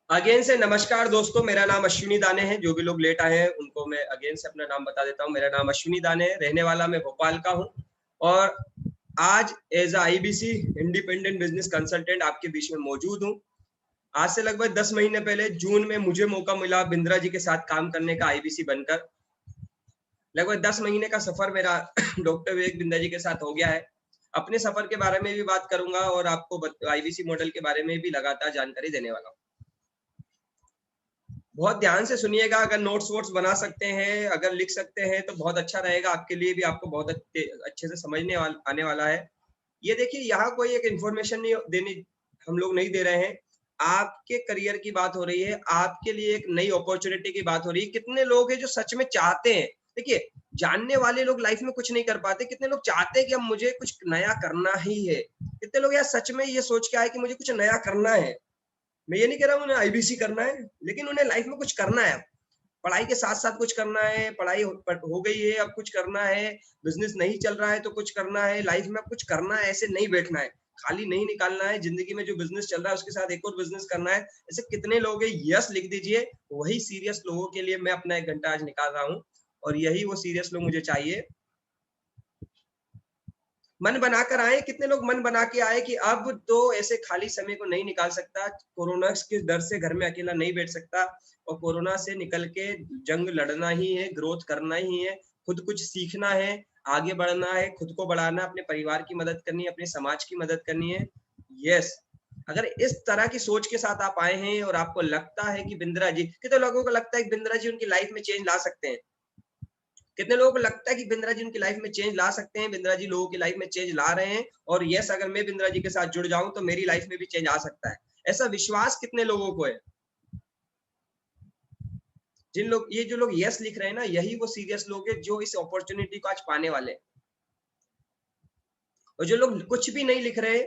Again से नमस्कार दोस्तों, मेरा नाम अश्विनी दाने है। जो भी लोग लेट आए हैं उनको मैं अगेन से अपना नाम बता देता हूँ। मेरा नाम अश्विनी दाने है, रहने वाला मैं भोपाल का हूँ और आज as IBC independent business consultant आपके बीच में मौजूद हूँ। आज से लगभग 10 महीने पहले जून में मुझे मौका मिला बिंद्रा जी के साथ काम करने का आईबीसी बनकर। लगभग 10 महीने का सफर मेरा डॉक्टर विवेक बिंद्रा जी के साथ हो गया है। अपने सफर के बारे में भी बात करूंगा और आपको आईबीसी मॉडल के बारे में भी लगातार जानकारी देने वाला हूँ। बहुत ध्यान से सुनिएगा। अगर नोट्स वोट्स बना सकते हैं, अगर लिख सकते हैं तो बहुत अच्छा रहेगा आपके लिए भी। आपको बहुत अच्छे से समझने आने वाला है। ये देखिए, यहाँ कोई एक इन्फॉर्मेशन नहीं देने हम लोग नहीं दे रहे हैं। आपके करियर की बात हो रही है, आपके लिए एक नई अपॉर्चुनिटी की बात हो रही है। कितने लोग हैं जो सच में चाहते हैं, देखिए जानने वाले लोग लाइफ में कुछ नहीं कर पाते। कितने लोग चाहते हैं कि अब मुझे कुछ नया करना ही है। कितने लोग यार सच में ये सोच के आए कि मुझे कुछ नया करना है। मैं ये नहीं कह रहा हूँ उन्हें आईबीसी करना है, लेकिन उन्हें लाइफ में कुछ करना है। पढ़ाई के साथ साथ कुछ करना है। पढ़ाई हो गई है, अब कुछ करना है। बिजनेस नहीं चल रहा है तो कुछ करना है। लाइफ में अब कुछ करना है, ऐसे नहीं बैठना है, खाली नहीं निकालना है। जिंदगी में जो बिजनेस चल रहा है उसके साथ एक और बिजनेस करना है। ऐसे कितने लोग हैं? यस लिख दीजिए। वही सीरियस लोगों के लिए मैं अपना 1 घंटा आज निकाल रहा हूँ और यही वो सीरियस लोग मुझे चाहिए। मन बनाकर आए। कितने लोग मन बना के आए कि अब तो ऐसे खाली समय को नहीं निकाल सकता, कोरोना के डर से घर में अकेला नहीं बैठ सकता और कोरोना से निकल के जंग लड़ना ही है, ग्रोथ करना ही है, खुद कुछ सीखना है, आगे बढ़ना है, खुद को बढ़ाना, अपने परिवार की मदद करनी है, अपने समाज की मदद करनी है। यस, अगर इस तरह की सोच के साथ आप आए हैं और आपको लगता है कि बिंद्रा जी, कितने लोगों को लगता है कि बिंद्रा जी उनकी लाइफ में चेंज ला सकते हैं? कितने लोगों को लगता है कि बिंद्रा जी उनकी लाइफ में चेंज ला सकते हैं? बिंद्रा जी लोगों की लाइफ में चेंज ला रहे हैं और यस, अगर मैं बिंद्रा जी के साथ जुड़ जाऊं तो मेरी लाइफ में भी चेंज आ सकता है। ऐसा विश्वास कितने लोगों को है? जिन लोग, ये जो लोग यस लिख रहे हैं ना, यही वो सीरियस लोग हैं जो इस अपॉर्चुनिटी को आज पाने वाले हैं। और जो लोग कुछ भी नहीं लिख रहे,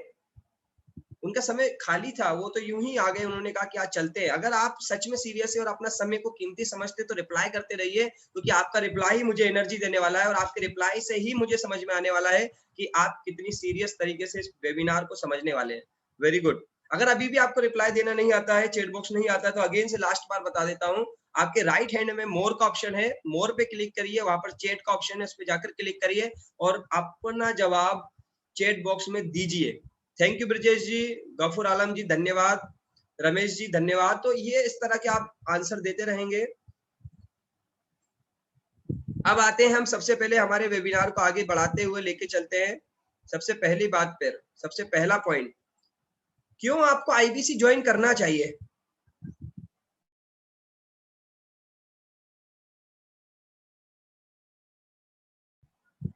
उनका समय खाली था, वो तो यूं ही आ गए। उन्होंने कहा कि आज चलते हैं। अगर आप सच में सीरियस है और अपना समय को कीमती समझते तो रिप्लाई करते रहिए, क्योंकि आपका रिप्लाई ही मुझे एनर्जी देने वाला है और आपके रिप्लाई से ही मुझे समझ में आने वाला है कि आप कितनी सीरियस तरीके से इस वेबिनार को समझने वाले हैं। Very good. अगर अभी भी आपको रिप्लाई देना नहीं आता है, चैट बॉक्स नहीं आता है, तो अगेन से लास्ट बार बता देता हूँ। आपके राइट हैंड में मोर का ऑप्शन है, मोर पे क्लिक करिए, वहां पर चैट का ऑप्शन है, उस पर जाकर क्लिक करिए और अपना जवाब चैट बॉक्स में दीजिए। थैंक यू ब्रजेश जी, गफूर आलम जी धन्यवाद, रमेश जी धन्यवाद। तो ये इस तरह के आप आंसर देते रहेंगे। अब आते हैं हम सबसे पहले हमारे वेबिनार को आगे बढ़ाते हुए लेके चलते हैं। सबसे पहली बात पर, सबसे पहला पॉइंट, क्यों आपको आईबीसी ज्वाइन करना चाहिए?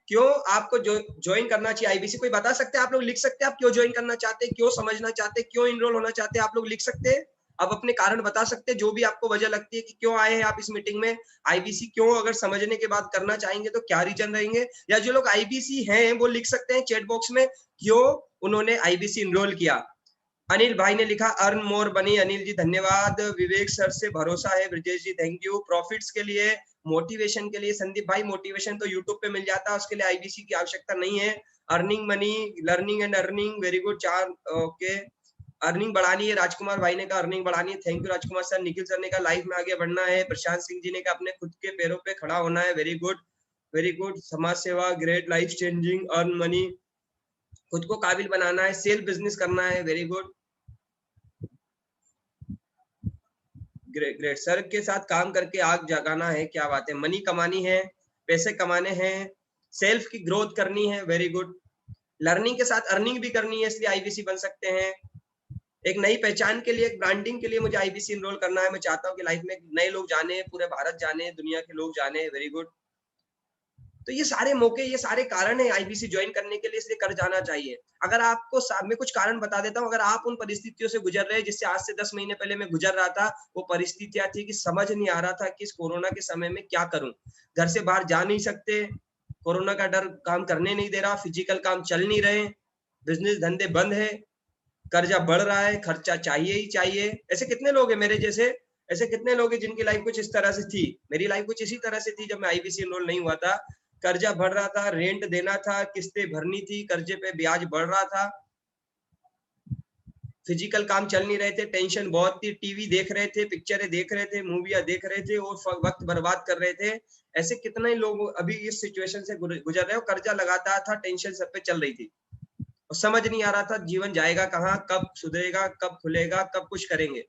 क्यों आपको ज्वाइन करना चाहिए आईबीसी? कोई बता सकते हैं? आप लोग लिख सकते हैं आप क्यों ज्वाइन करना चाहते हैं, क्यों समझना चाहते हैं, क्यों इनरोल होना चाहते हैं? आप लोग लिख सकते हैं। अब अपने कारण बता सकते हैं, जो भी आपको वजह लगती है कि क्यों आए हैं आप इस मीटिंग में। आईबीसी क्यों, अगर समझने के बाद करना चाहेंगे तो क्या रीजन रहेंगे? या जो लोग आईबीसी हैं वो लिख सकते हैं चैट बॉक्स में क्यों उन्होंने आईबीसी इनरोल किया। अनिल भाई ने लिखा अर्न मोर बनी। अनिल जी धन्यवाद। विवेक सर से भरोसा है। ब्रजेश जी थैंक यू। प्रॉफिट्स के लिए, मोटिवेशन के लिए, संदीप भाई मोटिवेशन तो यूट्यूब पे मिल जाता है, उसके लिए आईबीसी की आवश्यकता नहीं है। Earning money, learning and earning, very good. चार ओके, अर्निंग बढ़ानी है। राजकुमार भाई ने कहा अर्निंग बढ़ानी है, thank you Rajkumar sir. Nikhil sir ने कहा लाइफ में आगे बढ़ना है। प्रशांत सिंह जी ने कहा अपने खुद के पैरों पे खड़ा होना है, वेरी गुड, वेरी गुड। समाज सेवा great, life changing, earn money, खुद को काबिल बनाना है, सेल बिजनेस करना है, very good, great great. Sir के साथ काम करके आग जगाना है, क्या बात है। मनी कमानी है, पैसे कमाने हैं, सेल्फ की ग्रोथ करनी है, वेरी गुड। लर्निंग के साथ अर्निंग भी करनी है, इसलिए आईबीसी बन सकते हैं। एक नई पहचान के लिए, एक ब्रांडिंग के लिए मुझे आईबीसी इनरोल करना है। मैं चाहता हूँ कि लाइफ में नए लोग जाने, पूरे भारत जाने, दुनिया के लोग जाने, वेरी गुड। तो ये सारे मौके, ये सारे कारण है आईबीसी ज्वाइन करने के लिए, इसलिए कर जाना चाहिए। अगर आपको मैं कुछ कारण बता देता हूँ, अगर आप उन परिस्थितियों से गुजर रहे हैं जिससे आज से 10 महीने पहले मैं गुजर रहा था, वो परिस्थितियां थी कि समझ नहीं आ रहा था कि इस कोरोना के समय में क्या करूं। घर से बाहर जा नहीं सकते, कोरोना का डर काम करने नहीं दे रहा, फिजिकल काम चल नहीं रहे, बिजनेस धंधे बंद है, कर्जा बढ़ रहा है, खर्चा चाहिए ही चाहिए। ऐसे कितने लोग हैं मेरे जैसे, ऐसे कितने लोग हैं जिनकी लाइफ कुछ इस तरह से थी। मेरी लाइफ कुछ इसी तरह से थी जब मैं आईबीसी इनरोल नहीं हुआ था। कर्जा बढ़ रहा था, रेंट देना था, किस्तें भरनी थी, कर्जे पे ब्याज बढ़ रहा था, फिजिकल काम चल नहीं रहे थे, टेंशन बहुत थी, टीवी देख रहे थे, पिक्चरें देख रहे थे, मूवियां देख रहे थे और वक्त बर्बाद कर रहे थे। ऐसे कितने लोग अभी इस सिचुएशन से गुजर रहे हो, कर्जा लगाता था, टेंशन सब पे चल रही थी और समझ नहीं आ रहा था जीवन जाएगा कहाँ, कब सुधरेगा, कब खुलेगा, कब कुछ करेंगे।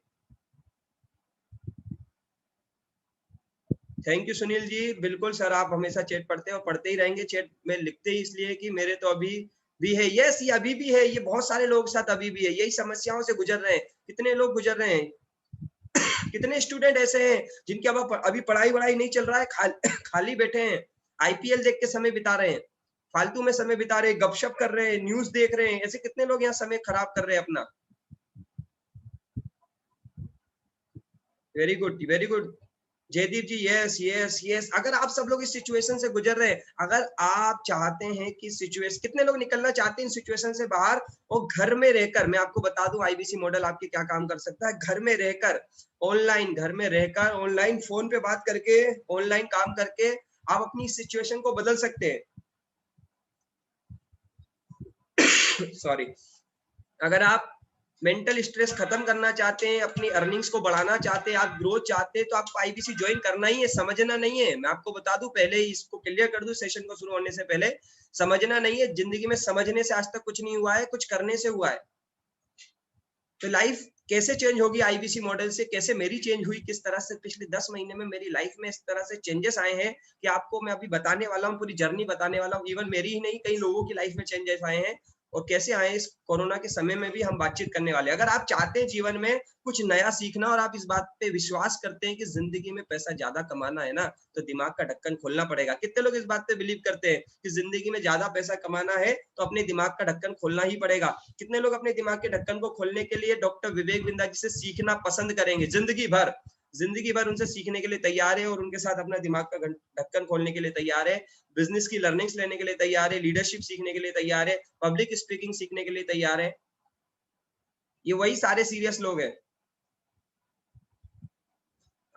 थैंक यू सुनील जी, बिल्कुल सर, आप हमेशा चैट पढ़ते हैं और पढ़ते ही रहेंगे। चैट में लिखते ही इसलिए कि मेरे तो अभी भी है, यस ये अभी भी है, ये बहुत सारे लोगों के साथ अभी भी है, यही समस्याओं से गुजर रहे हैं। कितने लोग गुजर रहे हैं, कितने स्टूडेंट ऐसे हैं जिनके अब अभी पढ़ाई वढ़ाई नहीं चल रहा है, खाली बैठे हैं, आईपीएल देख के समय बिता रहे हैं, फालतू में समय बिता रहे हैं, गपशप कर रहे हैं, न्यूज देख रहे हैं। ऐसे कितने लोग यहाँ समय खराब कर रहे हैं अपना। Very good, very good Jaydeep ji, yes yes yes. अगर आप सब लोग इस सिचुएशन से गुजर रहे हैं, अगर आप चाहते हैं कि सिचुएशन, कितने लोग निकलना चाहते हैं इन सिचुएशन से बाहर, और घर में रहकर, मैं आपको बता दूं आईबीसी मॉडल आपके क्या काम कर सकता है। घर में रहकर ऑनलाइन, घर में रहकर ऑनलाइन फोन पे बात करके, ऑनलाइन काम करके आप अपनी सिचुएशन को बदल सकते हैं। सॉरी, अगर आप मेंटल स्ट्रेस खत्म करना चाहते हैं, अपनी अर्निंग्स को बढ़ाना चाहते हैं, आप ग्रोथ चाहते हैं, तो आपको आईबीसी ज्वाइन करना ही है, समझना नहीं है। मैं आपको बता दूं, पहले ही इसको क्लियर कर दूं सेशन को शुरू होने से पहले, समझना नहीं है। जिंदगी में समझने से आज तक कुछ नहीं हुआ है, कुछ करने से हुआ है। तो लाइफ कैसे चेंज होगी आईबीसी मॉडल से, कैसे मेरी चेंज हुई, किस तरह से पिछले 10 महीने में मेरी लाइफ में इस तरह से चेंजेस आए हैं कि आपको मैं अभी बताने वाला हूँ, पूरी जर्नी बताने वाला हूँ। इवन मेरी ही नहीं, कई लोगों की लाइफ में चेंजेस आए हैं और कैसे आए इस कोरोना के समय में भी हम बातचीत करने वाले हैं। अगर आप चाहते हैं जीवन में कुछ नया सीखना और आप इस बात पे विश्वास करते हैं कि जिंदगी में पैसा ज्यादा कमाना है ना, तो दिमाग का ढक्कन खोलना पड़ेगा। कितने लोग इस बात पे बिलीव करते हैं कि जिंदगी में ज्यादा पैसा कमाना है तो अपने दिमाग का ढक्कन खोलना ही पड़ेगा। कितने लोग अपने दिमाग के ढक्कन को खोलने के लिए डॉक्टर विवेक बिंदा जी से सीखना पसंद करेंगे, जिंदगी भर, जिंदगी भर उनसे सीखने के लिए तैयार है और उनके साथ अपना दिमाग का ढक्कन खोलने के लिए तैयार है, बिजनेस की लर्निंग्स लेने के लिए तैयार है, लीडरशिप सीखने के लिए तैयार है, पब्लिक स्पीकिंग सीखने के लिए तैयार है। ये वही सारे सीरियस लोग हैं।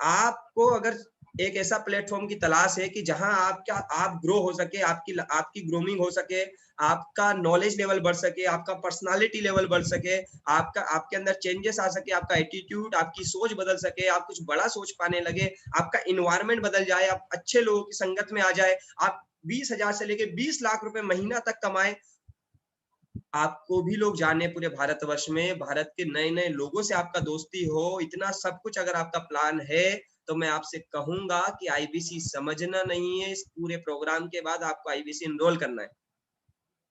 आपको अगर एक ऐसा प्लेटफॉर्म की तलाश है कि जहां आप ग्रो हो सके, आपकी ग्रोमिंग हो सके, आपका नॉलेज लेवल बढ़ सके, आपका पर्सनालिटी लेवल बढ़ सके, आपके अंदर चेंजेस आ सके, आपका एटीट्यूड, आपकी सोच बदल सके, आप कुछ बड़ा सोच पाने लगे, आपका इन्वायरमेंट बदल जाए, आप अच्छे लोगों की संगत में आ जाए, आप 20,000 से लेके 20 लाख रुपए महीना तक कमाए, आपको भी लोग जाने पूरे भारतवर्ष में, भारत के नए नए लोगों से आपका दोस्ती हो, इतना सब कुछ अगर आपका प्लान है, तो मैं आपसे कहूंगा कि आईबीसी समझना नहीं है, इस पूरे प्रोग्राम के बाद आपको आईबीसी इनरोल करना है।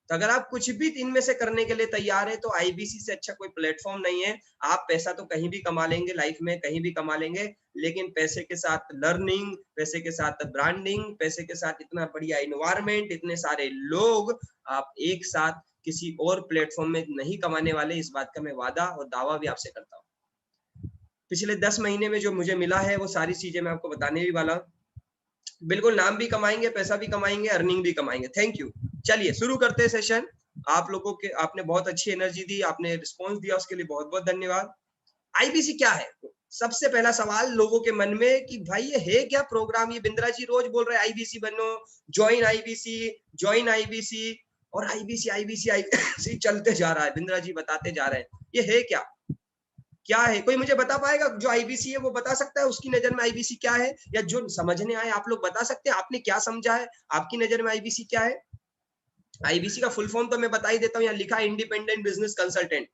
तो अगर आप कुछ भी इनमें से करने के लिए तैयार है, तो आईबीसी से अच्छा कोई प्लेटफॉर्म नहीं है। आप पैसा तो कहीं भी कमा लेंगे, लाइफ में कहीं भी कमा लेंगे, लेकिन पैसे के साथ लर्निंग, पैसे के साथ ब्रांडिंग, पैसे के साथ इतना बढ़िया इन्वायरमेंट, इतने सारे लोग आप एक साथ किसी और प्लेटफॉर्म में नहीं कमाने वाले। इस बात का मैं वादा और दावा भी आपसे करता हूँ। पिछले 10 महीने में जो मुझे मिला है वो सारी चीजें मैं आपको बताने भी वाला हूँ। बिल्कुल, नाम भी कमाएंगे, पैसा भी कमाएंगे, अर्निंग भी कमाएंगे। Thank you. चलिए शुरू करते हैं सेशन। आप लोगों के, आपने बहुत अच्छी एनर्जी दी, आपने रिस्पॉन्स दिया, उसके लिए बहुत बहुत धन्यवाद। आईबीसी क्या है? सबसे पहला सवाल लोगों के मन में कि भाई ये है क्या प्रोग्राम? ये बिंद्रा जी रोज बोल रहे हैं आईबीसी बनो, ज्वाइन आईबीसी, ज्वाइन आईबीसी, और आईबीसी आईबीसी आईबीसी चलते जा रहा है, बिंद्रा जी बताते जा रहे हैं। ये है क्या, क्या है? कोई मुझे बता पाएगा? जो आईबीसी है वो बता सकता है उसकी नजर में आईबीसी क्या है? या जो समझने आए आप लोग बता सकते हैं आपने क्या समझा है, आपकी नजर में आईबीसी क्या है? आईबीसी का फुल फॉर्म तो मैं बता ही देता हूँ, यहाँ लिखा है इंडिपेंडेंट बिजनेस कंसल्टेंट।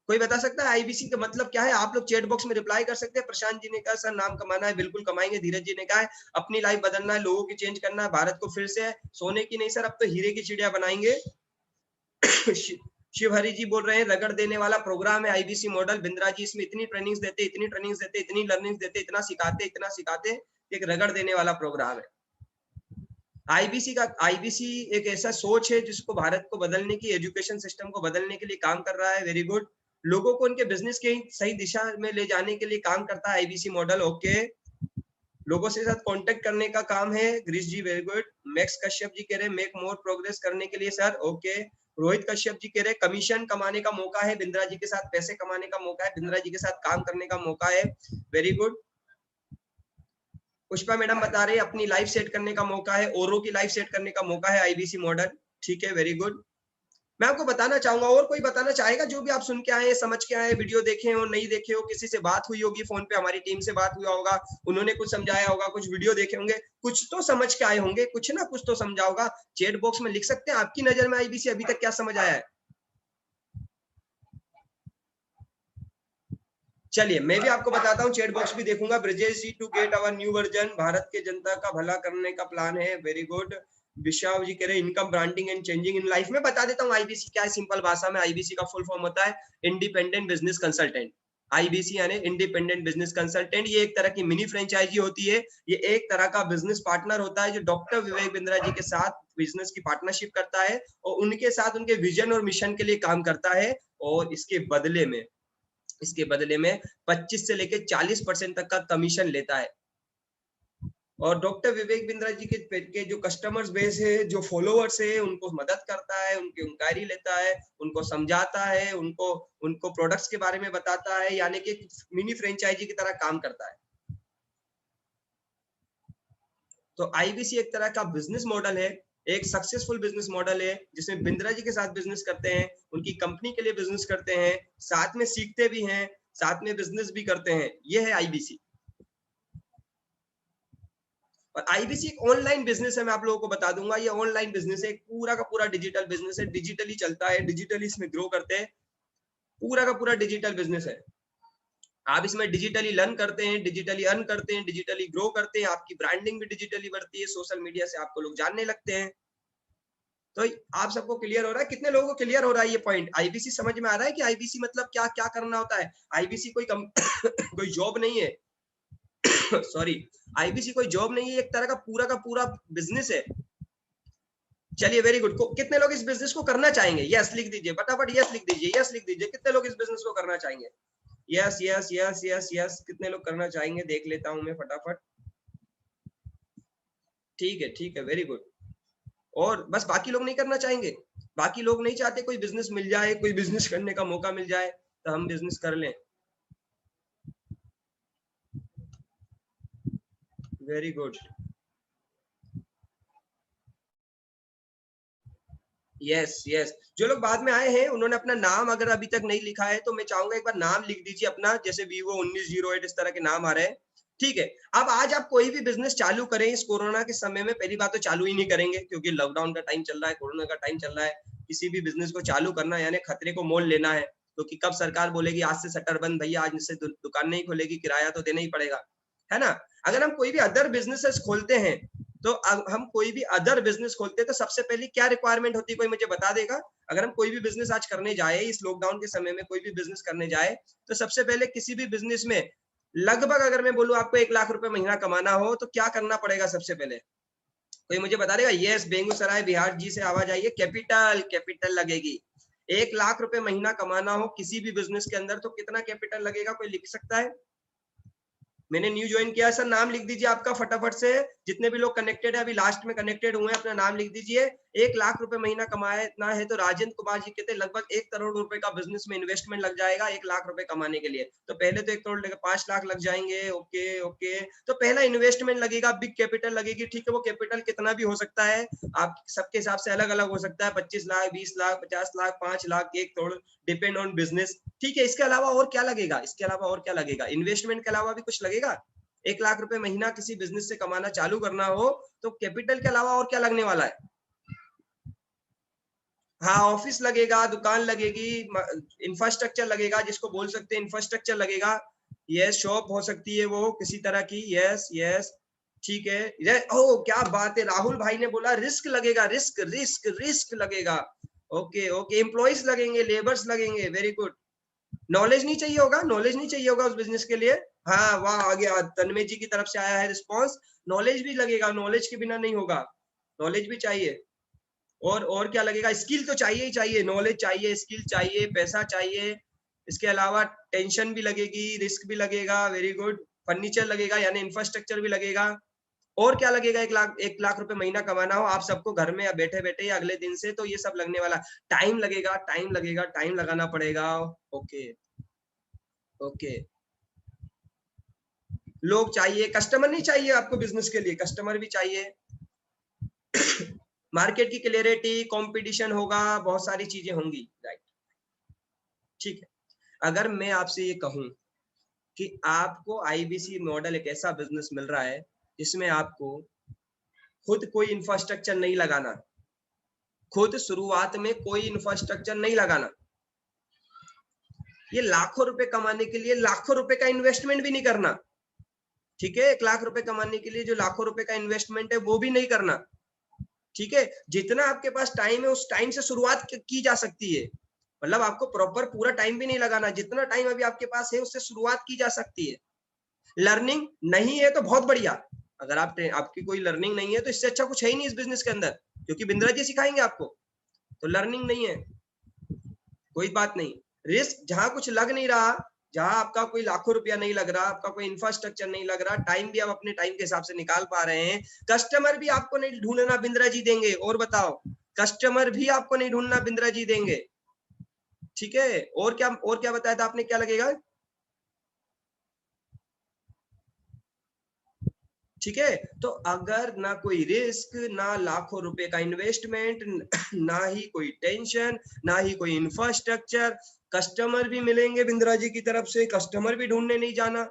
कोई बता सकता है आईबीसी का मतलब क्या है? आप लोग चैट बॉक्स में रिप्लाई कर सकते हैं। प्रशांत जी ने कहा सर नाम कमाना है, बिल्कुल कमाएंगे। धीरज जी ने कहा है अपनी लाइफ बदलना है, लोगों की चेंज करना है, भारत को फिर से सोने की नहीं सर अब तो हीरे की चिड़िया बनाएंगे। शिव हरि जी बोल रहे हैं रगड़ देने वाला प्रोग्राम है आईबीसी मॉडल। बिंद्रा जी इसमें इतनी ट्रेनिंग्स देते, इतनी ट्रेनिंग्स देते, इतनी लर्निंग्स देते, इतना सिखाते, एक रगड़ देने वाला प्रोग्राम है। आईबीसी एक ऐसा सोच है जिसको भारत को बदलने की, एजुकेशन सिस्टम को बदलने के लिए काम कर रहा है। Very good. लोगों को उनके बिजनेस के सही दिशा में ले जाने के लिए काम करता है आईबीसी मॉडल। ओके, लोगों से साथ कांटेक्ट करने का काम है। ग्रीश जी very good. Max Kashyap ji कह रहे हैं मेक मोर प्रोग्रेस करने के लिए सर। ओके। रोहित कश्यप जी कह रहे हैं कमीशन कमाने का मौका है, बिंद्रा जी के साथ पैसे कमाने का मौका है, बिंद्रा जी के साथ काम करने का मौका है। Very good. पुष्पा मैडम बता रहे हैं अपनी लाइफ सेट करने का मौका है, औरों की लाइफ सेट करने का मौका है आईबीसी मॉडल। ठीक है, वेरी गुड। मैं आपको बताना चाहूंगा, और कोई बताना चाहेगा जो भी आप सुन के आए, समझ के आए, वीडियो देखे हो नहीं देखे हो, किसी से बात हुई होगी फोन पे, हमारी टीम से बात हुआ होगा, उन्होंने कुछ समझाया होगा, कुछ वीडियो देखे होंगे, कुछ तो समझ के आए होंगे, कुछ ना कुछ तो समझा होगा। चैट बॉक्स में लिख सकते हैं आपकी नजर में आईबीसी अभी तक क्या समझ आया है। चलिए मैं भी आपको बताता हूँ, चैट बॉक्स भी देखूंगा। Brajesh ji, to get our new version, Bharat के जनता का भला करने का प्लान है, वेरी गुड। विशाल जी कह रहे हैं income branding and changing in life. में बता देता हूँ आईबीसी क्या है सिंपल भाषा में। आईबीसी का फुल फॉर्म होता है इंडिपेंडेंट बिजनेस कंसल्टेंट। आईबीसी यानी इंडिपेंडेंट बिजनेस कंसल्टेंट। ये एक तरह की मिनी फ्रेंचाइजी होती है। ये एक तरह का बिजनेस पार्टनर होता है जो डॉक्टर विवेक बिंद्रा जी के साथ बिजनेस की पार्टनरशिप करता है और उनके साथ उनके विजन और मिशन के लिए काम करता है। और इसके बदले में 25 से लेकर 40% तक का कमीशन लेता है। और डॉक्टर विवेक बिंद्रा जी के जो कस्टमर्स बेस है, जो फॉलोअर्स है, उनको मदद करता है, उनकी इंक्वायरी लेता है, उनको समझाता है, उनको प्रोडक्ट्स के बारे में बताता है, यानी कि मिनी फ्रेंचाइजी की तरह काम करता है। तो आईबीसी एक तरह का बिजनेस मॉडल है, एक सक्सेसफुल बिजनेस मॉडल है, जिसमें बिंद्रा जी के साथ बिजनेस करते हैं, उनकी कंपनी के लिए बिजनेस करते हैं, साथ में सीखते भी हैं, साथ में बिजनेस भी करते हैं। ये है आईबीसी। और आईबीसी एक ऑनलाइन बिजनेस है, मैं आप लोगों को बता दूंगा। ये ऑनलाइन बिजनेस है, पूरा का पूरा डिजिटल बिजनेस है, डिजिटली चलता है, डिजिटली इसमें ग्रो करते हैं, पूरा का पूरा डिजिटल बिजनेस है। आप इसमें डिजिटली लर्न करते हैं, डिजिटली अर्न करते हैं, डिजिटली ग्रो करते हैं, आपकी ब्रांडिंग भी डिजिटली बढ़ती है, सोशल मीडिया से आपको लोग जानने लगते हैं। तो आप सबको क्लियर हो रहा है? कितने लोगों को क्लियर हो रहा है ये पॉइंट? आईबीसी समझ में आ रहा है कि आईबीसी मतलब क्या क्या करना होता है? आईबीसी कोई कोई जॉब नहीं है सॉरी, आईबीसी कोई जॉब नहीं है, एक तरह का पूरा बिजनेस है। चलिए वेरी गुड। कितने लोग इस बिजनेस को करना चाहेंगे? यस लिख दीजिए फटाफट, यस लिख दीजिए, यस लिख दीजिए। कितने लोग इस बिजनेस को करना चाहेंगे? Yes yes yes yes yes. कितने लोग करना चाहेंगे देख लेता हूं मैं फटाफट। ठीक है वेरी गुड। और बस बाकी लोग नहीं करना चाहेंगे? बाकी लोग नहीं चाहते कोई बिजनेस मिल जाए, कोई बिजनेस करने का मौका मिल जाए तो हम बिजनेस कर लें? Very good. Yes yes. जो लोग बाद में आए हैं उन्होंने अपना नाम अगर अभी तक नहीं लिखा है तो मैं चाहूंगा एक बार नाम लिख दीजिए अपना, जैसे Vivo 1908 इस तरह के नाम आ रहे हैं। ठीक है। अब आज आप कोई भी बिजनेस चालू करें इस कोरोना के समय में, पहली बात तो चालू ही नहीं करेंगे क्योंकि लॉकडाउन का टाइम चल रहा है, कोरोना का टाइम चल रहा है। किसी भी बिजनेस को चालू करना यानी खतरे को मोल लेना है, क्योंकि कब सरकार बोलेगी आज से शटर बंद भैया, आज से दुकान नहीं खोलेगी, किराया तो देना ही पड़ेगा, है ना। अगर हम कोई भी अदर बिजनेसेस खोलते हैं तो हम कोई भी अदर बिजनेस खोलते हैं तो सबसे पहले क्या रिक्वायरमेंट होती है, कोई मुझे बता देगा? अगर हम कोई भी बिजनेस आज करने जाए, इस लॉकडाउन के समय में कोई भी बिजनेस करने जाए, तो सबसे पहले किसी भी बिजनेस में लगभग अगर मैं बोलूं आपको 1 लाख रुपए महीना कमाना हो तो क्या करना पड़ेगा सबसे पहले? कोई मुझे बता देगा? यस, बेगूसराय बिहार जी से आवाज आई है। कैपिटल, कैपिटल लगेगी। 1 लाख रुपए महीना कमाना हो किसी भी बिजनेस के अंदर तो कितना कैपिटल लगेगा, कोई लिख सकता है? मैंने न्यू ज्वाइन किया सर, नाम लिख दीजिए आपका फटाफट से। जितने भी लोग कनेक्टेड है, अभी लास्ट में कनेक्टेड हुए हैं, अपना नाम लिख दीजिए। 1 लाख रुपए महीना कमाना है तो राजेंद्र कुमार जी कहते लगभग 1 करोड़ रुपए का बिजनेस में इन्वेस्टमेंट लग जाएगा 1 लाख रुपए कमाने के लिए। तो पहले तो 1 करोड़ लेकर 5 लाख लग जाएंगे। Okay okay. तो पहला इन्वेस्टमेंट लगेगा, बिग कैपिटल लगेगी। ठीक है, वो कैपिटल कितना भी हो सकता है, आप सबके हिसाब से अलग अलग हो सकता है। 25 lakh, 20 lakh, 50 lakh, 5 lakh, 1 crore, depend on business. ठीक है, इसके अलावा और क्या लगेगा? इसके अलावा और क्या लगेगा? इन्वेस्टमेंट के अलावा भी कुछ लगेगा? 1 लाख रुपए महीना किसी बिजनेस से कमाना चालू करना हो तो कैपिटल के अलावा और क्या लगने वाला है? हाँ, ऑफिस लगेगा, दुकान लगेगी, इंफ्रास्ट्रक्चर लगेगा, जिसको बोल सकते हैं इंफ्रास्ट्रक्चर लगेगा। यस, शॉप हो सकती है वो किसी तरह की। Yes yes. ठीक है। ओ क्या बात है, राहुल भाई ने बोला रिस्क लगेगा, रिस्क रिस्क रिस्क लगेगा। Okay okay. एम्प्लॉइज लगेंगे, लेबर्स लगेंगे, वेरी गुड। नॉलेज नहीं चाहिए होगा, नॉलेज नहीं चाहिए होगा उस बिजनेस के लिए। हाँ वाह, आ गया, तन्मय जी की तरफ से आया है रिस्पॉन्स। नॉलेज भी लगेगा, नॉलेज के बिना नहीं होगा, नॉलेज भी चाहिए। और क्या लगेगा? स्किल तो चाहिए ही चाहिए, नॉलेज चाहिए, स्किल चाहिए, पैसा चाहिए। इसके अलावा टेंशन भी लगेगी, रिस्क भी लगेगा, वेरी गुड। फर्नीचर लगेगा यानी इंफ्रास्ट्रक्चर भी लगेगा। और क्या लगेगा? 1 लाख रुपए महीना कमाना हो आप सबको घर में या बैठे बैठे या अगले दिन से, तो ये सब लगने वाला। टाइम लगेगा, टाइम लगेगा, टाइम लगाना पड़ेगा। Okay okay. लोग चाहिए, कस्टमर नहीं चाहिए आपको बिजनेस के लिए? कस्टमर भी चाहिए। मार्केट की क्लियरिटी, कंपटीशन होगा, बहुत सारी चीजें होंगी, राइट। ठीक है, अगर मैं आपसे ये कहूं कि आपको आईबीसी मॉडल एक ऐसा बिजनेस मिल रहा है जिसमें आपको खुद कोई इंफ्रास्ट्रक्चर नहीं लगाना, खुद शुरुआत में कोई इंफ्रास्ट्रक्चर नहीं लगाना, ये लाखों रुपए कमाने के लिए लाखों रुपए का इन्वेस्टमेंट भी नहीं करना, ठीक है, 1 लाख रुपए कमाने के लिए जो लाखों रुपए का इन्वेस्टमेंट है वो भी नहीं करना, ठीक है। जितना आपके पास टाइम है उस टाइम से शुरुआत की जा सकती है, मतलब आपको प्रॉपर पूरा टाइम भी नहीं लगाना, जितना टाइम अभी आपके पास है उससे शुरुआत की जा सकती है। लर्निंग नहीं है तो बहुत बढ़िया, अगर आपकी कोई लर्निंग नहीं है तो इससे अच्छा कुछ है ही नहीं इस बिजनेस के अंदर, क्योंकि बिंद्रा जी सिखाएंगे आपको। तो लर्निंग नहीं है कोई बात नहीं, रिस्क जहां कुछ लग नहीं रहा, जहां आपका कोई लाखों रुपया नहीं लग रहा, आपका कोई इंफ्रास्ट्रक्चर नहीं लग रहा, टाइम भी आप अपने टाइम के हिसाब से निकाल पा रहे हैं, कस्टमर भी आपको नहीं ढूंढना बिंद्रा जी देंगे। और बताओ, कस्टमर भी आपको नहीं ढूंढना बिंद्रा जी देंगे, ठीक है। और क्या बताया था आपने, क्या लगेगा, ठीक है। तो अगर ना कोई रिस्क, ना लाखों रुपए का इन्वेस्टमेंट, ना ही कोई टेंशन, ना ही कोई इंफ्रास्ट्रक्चर, कस्टमर भी मिलेंगे बिंद्रा जी की तरफ से, कस्टमर भी ढूंढने नहीं जाना,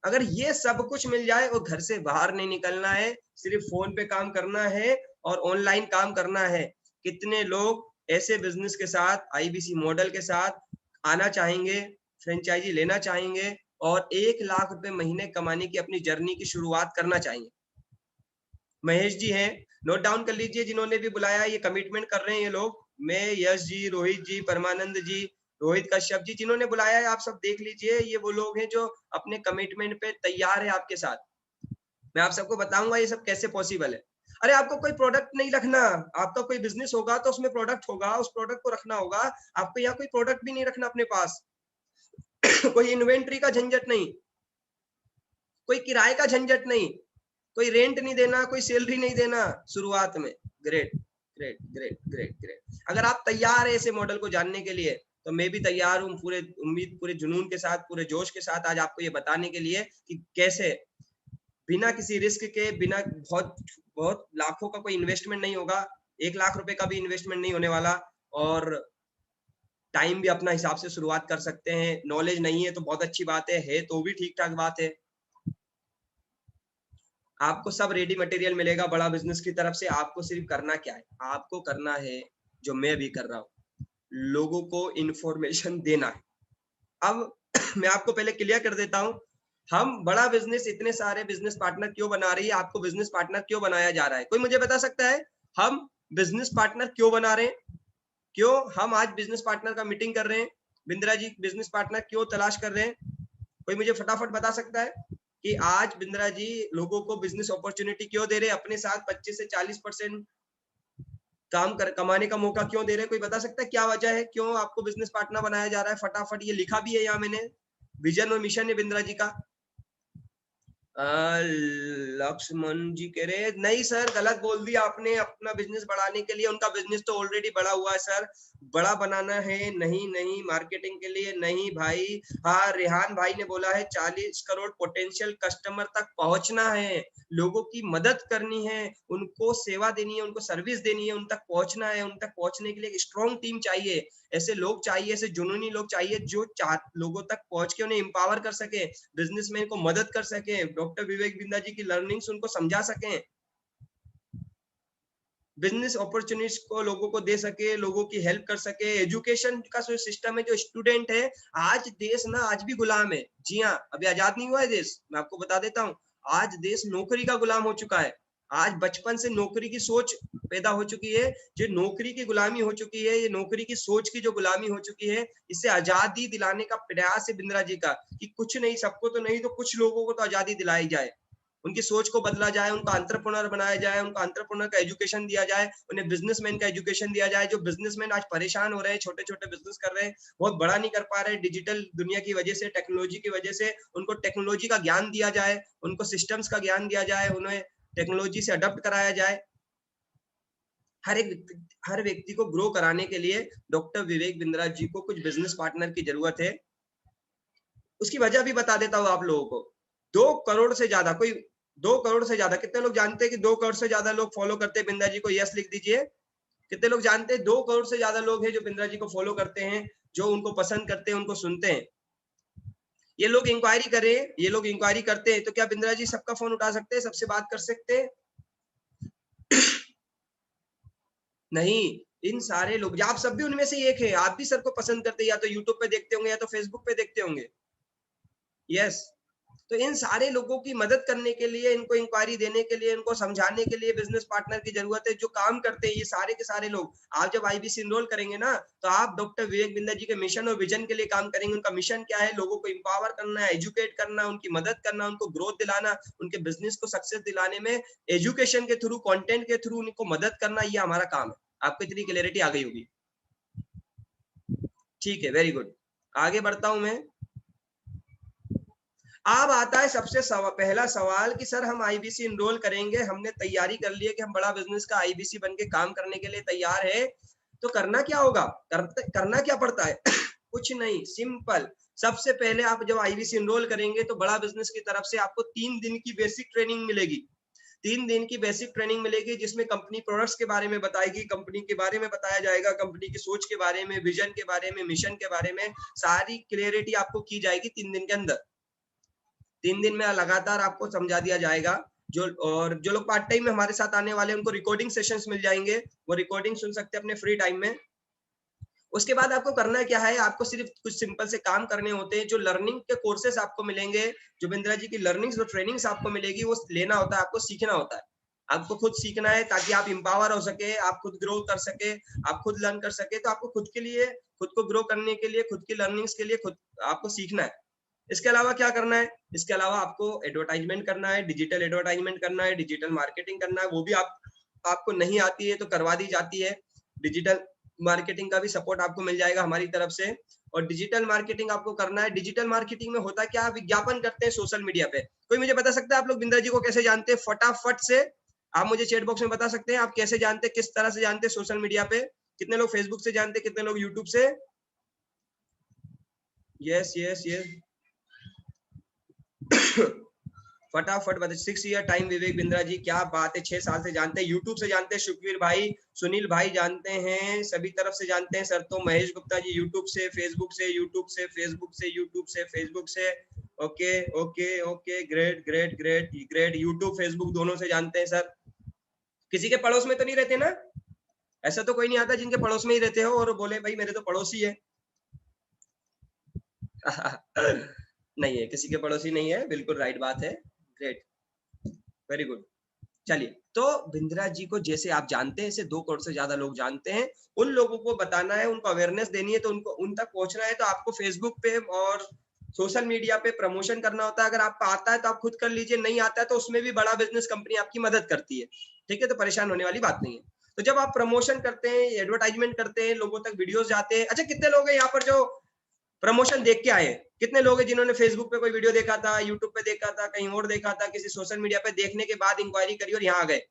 अगर ये सब कुछ मिल जाए और घर से बाहर नहीं निकलना है, सिर्फ फोन पे काम करना है और ऑनलाइन काम करना है, कितने लोग ऐसे बिजनेस के साथ, आईबीसी मॉडल के साथ आना चाहेंगे, फ्रेंचाइजी लेना चाहेंगे और 1 लाख रुपए महीने कमाने की अपनी जर्नी की शुरुआत करना चाहिए। महेश जी हैं, नोट डाउन कर लीजिए, जिन्होंने भी बुलाया, ये कमिटमेंट कर रहे हैं ये लोग, मैं, यश जी, रोहित जी, परमानंद जी, रोहित कश्यप जी, जिन्होंने बुलाया है, आप सब देख लीजिए, ये वो लोग हैं जो अपने कमिटमेंट पे तैयार है आपके साथ। मैं आप सबको बताऊंगा ये सब कैसे पॉसिबल है। अरे आपको कोई प्रोडक्ट नहीं रखना, आपका कोई बिजनेस होगा तो उसमें प्रोडक्ट होगा, उस प्रोडक्ट को रखना होगा, आपको यहाँ कोई प्रोडक्ट भी नहीं रखना अपने पास। कोई इन्वेंट्री का झंझट नहीं, कोई किराए का झंझट नहीं, कोई रेंट नहीं देना, कोई सैलरी नहीं देना शुरुआत में। Great great great great great, अगर आप तैयार है ऐसे मॉडल को जानने के लिए तो मैं भी तैयार हूँ, पूरे उम्मीद, पूरे जुनून के साथ, पूरे जोश के साथ आज आपको ये बताने के लिए कि कैसे बिना किसी रिस्क के, बिना बहुत बहुत लाखों का कोई इन्वेस्टमेंट नहीं होगा, 1 लाख रुपए का भी इन्वेस्टमेंट नहीं होने वाला, और टाइम भी अपना हिसाब से शुरुआत कर सकते हैं। नॉलेज नहीं है तो बहुत अच्छी बात है तो भी ठीक ठाक बात है। आपको सब रेडी मटेरियल मिलेगा बड़ा बिजनेस की तरफ से, आपको सिर्फ करना क्या है, आपको करना है जो मैं भी कर रहा हूँ, लोगों को इंफॉर्मेशन देना है। अब मैं आपको पहले क्लियर कर देता हूँ, हम बड़ा बिजनेस, इतने सारे बिजनेस पार्टनर क्यों बना रही है, आपको बिजनेस पार्टनर क्यों बनाया जा रहा है, कोई मुझे बता सकता है, हम बिजनेस पार्टनर क्यों बना रहे हैं, क्यों हम आज बिजनेस पार्टनर का मीटिंग कर रहे हैं, बिंद्रा जी बिजनेस पार्टनर क्यों तलाश कर रहे हैं, कोई मुझे फटाफट बता सकता है कि आज बिंद्रा जी लोगों को बिजनेस अपॉर्चुनिटी क्यों दे रहे हैं, अपने साथ 25 से 40% कमाने का मौका क्यों दे रहे हैं, कोई बता सकता है क्या वजह है, क्यों आपको बिजनेस पार्टनर बनाया जा रहा है, फटाफट, ये लिखा भी है यहाँ मैंने, विजन और मिशन है बिंद्रा जी का। लक्ष्मण जी कह रहे नहीं सर, गलत बोल दिया आपने, अपना बिजनेस बढ़ाने के लिए, उनका बिजनेस तो ऑलरेडी बड़ा हुआ है सर, बड़ा बनाना है, नहीं नहीं, मार्केटिंग के लिए नहीं भाई। हाँ, रेहान भाई ने बोला है 40 करोड़ पोटेंशियल कस्टमर तक पहुंचना है, लोगों की मदद करनी है, उनको सेवा देनी है, उनको सर्विस देनी है, उन तक पहुंचना है, उन तक पहुंचने के लिए एक स्ट्रॉन्ग टीम चाहिए, ऐसे लोग चाहिए, ऐसे जुनूनी लोग चाहिए जो लोगों तक पहुंच के उन्हें एम्पावर कर सके, बिजनेसमैन को मदद कर सके, डॉक्टर विवेक बिंदा जी की लर्निंग्स उनको समझा सके, बिजनेस अपॉर्चुनिटीज को लोगों को दे सके, लोगों की हेल्प कर सके, एजुकेशन का जो सिस्टम है, जो स्टूडेंट है, आज देश ना आज भी गुलाम है, जी हाँ, अभी आजाद नहीं हुआ है देश, मैं आपको बता देता हूँ, आज देश नौकरी का गुलाम हो चुका है, आज बचपन से नौकरी की सोच पैदा हो चुकी है, जो नौकरी की गुलामी हो चुकी है, ये नौकरी की सोच की जो गुलामी हो चुकी है, इससे आजादी दिलाने का प्रयास है बिंद्रा जी का, कि कुछ नहीं, सबको तो नहीं, तो कुछ लोगों को तो आजादी दिलाई जाए, उनकी सोच को बदला जाए, उनका एंटरप्रेन्योर बनाया जाए, उनका एंटरप्रेन्योर का एजुकेशन दिया जाए, उन्हें बिजनेसमैन का एजुकेशन दिया जाए, जो बिजनेसमैन आज परेशान हो रहे हैं, छोटे छोटे बिजनेस कर रहे हैं, बहुत बड़ा नहीं कर पा रहे, डिजिटल दुनिया की वजह से, टेक्नोलॉजी की वजह से, उनको टेक्नोलॉजी का ज्ञान दिया जाए, उनको सिस्टम्स का ज्ञान दिया जाए, उन्हें टेक्नोलॉजी से अडॉप्ट कराया जाए। हर व्यक्ति को ग्रो कराने के लिए डॉक्टर विवेक बिंद्रा जी को कुछ बिजनेस पार्टनर की जरूरत है। उसकी वजह भी बता देता हूँ आप लोगों को, 2 करोड़ से ज्यादा, कोई 2 करोड़ से ज्यादा। कितने लोग जानते हैं कि 2 करोड़ से ज्यादा लोग फॉलो करते हैं बिंद्रा जी को? यस लिख दीजिए। कितने लोग जानते हैं 2 करोड़ से ज्यादा लोग हैं जो बिंद्रा जी को फॉलो करते हैं, जो उनको पसंद करते हैं, उनको सुनते हैं। ये लोग इंक्वायरी करें, ये लोग इंक्वायरी करते हैं, तो क्या बिंद्रा जी सबका फोन उठा सकते हैं, सबसे बात कर सकते हैं? नहीं, इन सारे लोग, आप सब भी उनमें से एक है, आप भी सर को पसंद करते हैं, या तो यूट्यूब पे देखते होंगे या तो फेसबुक पे देखते होंगे। यस, तो इन सारे लोगों की मदद करने के लिए, इनको इंक्वायरी देने के लिए, इनको समझाने के लिए बिजनेस पार्टनर की जरूरत है जो काम करते हैं। ये सारे के सारे लोग आप जब आईबीसी इनरोल करेंगे ना, तो आप डॉक्टर विवेक बिंद्रा जी के मिशन और विजन के लिए काम करेंगे। उनका मिशन क्या है? लोगों को इंपावर करना है, एजुकेट करना, उनकी मदद करना, उनको ग्रोथ दिलाना, उनके बिजनेस को सक्सेस दिलाने में एजुकेशन के थ्रू, कंटेंट के थ्रू उनको मदद करना, ये हमारा काम है। आपको इतनी क्लैरिटी आ गई होगी? ठीक है, वेरी गुड। आगे बढ़ता हूं मैं। अब आता है सबसे पहला सवाल कि सर हम आईबीसी इनरोल करेंगे, हमने तैयारी कर ली है कि हम बड़ा बिजनेस का आईबीसी बन के काम करने के लिए तैयार है, तो करना क्या होगा? करना क्या पड़ता है? कुछ नहीं, सिंपल। सबसे पहले आप जब आईबीसी इनरोल करेंगे तो बड़ा बिजनेस की तरफ से आपको 3 दिन की बेसिक ट्रेनिंग मिलेगी। 3 दिन की बेसिक ट्रेनिंग मिलेगी जिसमें कंपनी प्रोडक्ट्स के बारे में बताएगी, कंपनी के बारे में बताया जाएगा, कंपनी की सोच के बारे में, विजन के बारे में, मिशन के बारे में सारी क्लियरिटी आपको की जाएगी 3 दिन के अंदर। 3 दिन में लगातार आपको समझा दिया जाएगा। और जो लोग पार्ट टाइम में हमारे साथ आने वाले हैं उनको रिकॉर्डिंग सेशंस मिल जाएंगे, वो रिकॉर्डिंग सुन सकते हैं अपने फ्री टाइम में। उसके बाद आपको करना क्या है? आपको सिर्फ कुछ सिंपल से काम करने होते हैं। जो लर्निंग के कोर्सेस आपको मिलेंगे, जो बिंद्रा जी की लर्निंग्स, जो ट्रेनिंग्स आपको मिलेगी, वो लेना होता है, आपको सीखना होता है। आपको खुद सीखना है ताकि आप इंपावर हो सके, आप खुद ग्रो कर सके, आप खुद लर्न कर सके। तो आपको खुद के लिए, खुद को ग्रो करने के लिए, खुद की लर्निंग्स के लिए खुद आपको सीखना है। इसके अलावा क्या करना है? इसके अलावा आपको एडवर्टाइजमेंट करना है, डिजिटल एडवर्टाइजमेंट करना है, डिजिटल मार्केटिंग करना है। वो भी आपको नहीं आती है तो करवा दी जाती है। डिजिटल मार्केटिंग का भी सपोर्ट आपको मिल जाएगा हमारी तरफ से। और डिजिटल मार्केटिंग आपको करना है। डिजिटल मार्केटिंग में होता क्या? विज्ञापन करते हैं सोशल मीडिया पे। कोई मुझे बता सकता है आप लोग बिंद्रा जी को कैसे जानते हैं? फटाफट से आप मुझे चैट बॉक्स में बता सकते हैं, आप कैसे जानते हैं, किस तरह से जानते हैं सोशल मीडिया पे? कितने लोग फेसबुक से जानते हैं, कितने लोग यूट्यूब से? Yes yes yes. फटाफट बता। 6 ईयर टाइम विवेक बिंद्रा जी, क्या बात है, 6 साल से जानते हैं। यूट्यूब से जानते हैं सुखवीर भाई, सुनील भाई जानते हैं, सभी तरफ से जानते हैं सर। तो महेश गुप्ता जी यूट्यूब से, फेसबुक से, यूट्यूब से, फेसबुक से, यूट्यूब से, फेसबुक से। Okay okay okay, great great great great. YouTube Facebook दोनों से जानते हैं सर। किसी के पड़ोस में तो नहीं रहते ना? ऐसा तो कोई नहीं आता जिनके पड़ोस में ही रहते हो और बोले भाई मेरे तो पड़ोसी है। नहीं है, किसी के पड़ोसी नहीं है, बिल्कुल राइट बात है। Great, very good. चलिए, तो बिंद्रा जी को जैसे आप जानते हैं, इसे 2 करोड़ से ज्यादा लोग जानते हैं। उन लोगों को बताना है, उनको अवेयरनेस देनी है, तो उनको उन तक पहुंचना है। तो आपको फेसबुक पे और सोशल मीडिया पे प्रमोशन करना होता है। अगर आपको आता है तो आप खुद कर लीजिए, नहीं आता है तो उसमें भी बड़ा बिजनेस कंपनी आपकी मदद करती है। ठीक है, तो परेशान होने वाली बात नहीं है। तो जब आप प्रमोशन करते हैं, एडवर्टाइजमेंट करते हैं, लोगों तक वीडियोस जाते हैं। अच्छा, कितने लोग हैं यहाँ पर जो प्रमोशन देख के आए? कितने लोग हैं जिन्होंने फेसबुक पे कोई वीडियो देखा था, यूट्यूब पे देखा था, कहीं और देखा था, किसी सोशल मीडिया पे देखने के बाद इंक्वायरी करी और यहाँ आ गए?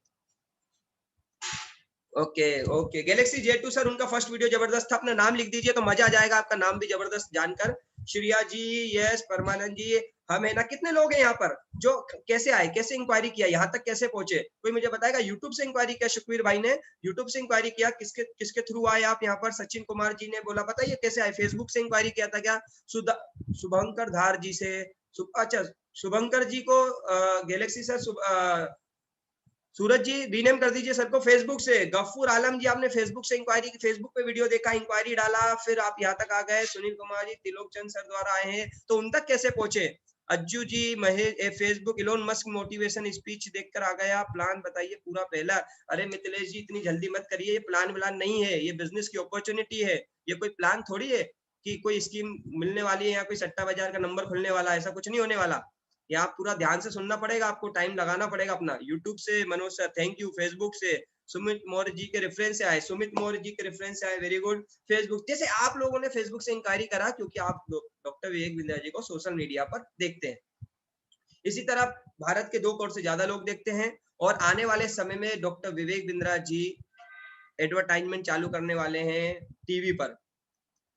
Okay okay. Galaxy J2 sir, उनका फर्स्ट वीडियो जबरदस्त था। अपना नाम लिख दीजिए तो मजा आ जाएगा, आपका नाम भी जबरदस्त जानकर। श्रिया जी, यस। परमानंद जी, हम है ना। कितने लोग हैं यहाँ पर जो कैसे आए, कैसे इंक्वायरी किया, यहाँ तक कैसे पहुंचे? कोई मुझे बताएगा? यूट्यूब से इंक्वायरी किया सुखवीर भाई ने, यूट्यूब से इंक्वायरी किया। किसके किसके थ्रू आए आप यहाँ पर? सचिन कुमार जी ने बोला, बताइए कैसे आए? फेसबुक से इंक्वायरी किया था क्या? शुभंकर धार जी से। अच्छा, शुभंकर जी को गैलेक्सी सर, सूरज जी रीनेम कर दीजिए सर को फेसबुक से। गफूर आलम जी, आपने फेसबुक से इंक्वायरी की, फेसबुक पे वीडियो देखा, इंक्वायरी डाला, फिर आप यहाँ तक आ गए। सुनील कुमार जी, तिलोक चंद सर द्वारा आए हैं, तो उन तक कैसे पहुंचे? Ajju ji, Mahesh, Facebook Elon Musk motivation speech देखकर आ गया। प्लान बताइए पूरा पहला। अरे मिथिलेश जी, इतनी जल्दी मत करिए, ये प्लान व्लान नहीं है, ये बिजनेस की अपॉर्चुनिटी है। ये कोई प्लान थोड़ी है कि कोई स्कीम मिलने वाली है या कोई सट्टा बाजार का नंबर खुलने वाला है। ऐसा कुछ नहीं होने वाला। ये आप पूरा ध्यान से सुनना पड़ेगा, आपको टाइम लगाना पड़ेगा अपना। यूट्यूब से Manoj sir, thank you. Facebook से सुमित मौर्य जी के रेफरेंस से आए, सुमित मौर्य जी के रेफरेंस से आए, वेरी गुड। फेसबुक, जैसे आप लोगों ने फेसबुक से इंक्वायरी करा क्योंकि आप डॉक्टर विवेक बिंद्रा जी को सोशल मीडिया पर देखते हैं। इसी तरह भारत के 2 करोड़ से ज्यादा लोग देखते हैं। और आने वाले समय में डॉक्टर विवेक बिंद्रा जी एडवर्टाइजमेंट चालू करने वाले हैं टीवी पर।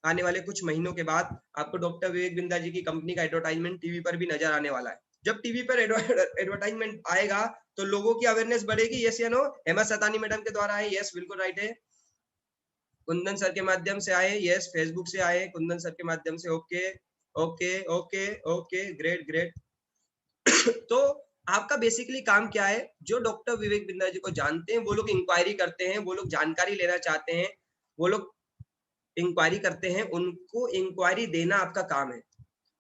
आने वाले कुछ महीनों के बाद आपको डॉक्टर विवेक बिंद्रा जी की कंपनी का एडवर्टाइजमेंट टीवी पर भी नजर आने वाला है। जब टीवी पर एडवर्टाइजमेंट आएगा तो लोगों की अवेयरनेस बढ़ेगी। यस या नो? हेमा सतानी मैडम के द्वारा है, यस बिल्कुल राइट है। कुंदन सर के माध्यम से आए, यस फेसबुक से आए कुंदन सर के माध्यम से, okay okay okay okay, great great. तो आपका बेसिकली काम क्या है? जो डॉक्टर विवेक बिंद्रा जी को जानते हैं वो लोग इंक्वायरी करते हैं, वो लोग जानकारी लेना चाहते हैं, वो लोग इंक्वायरी करते हैं, उनको इंक्वायरी देना आपका काम है,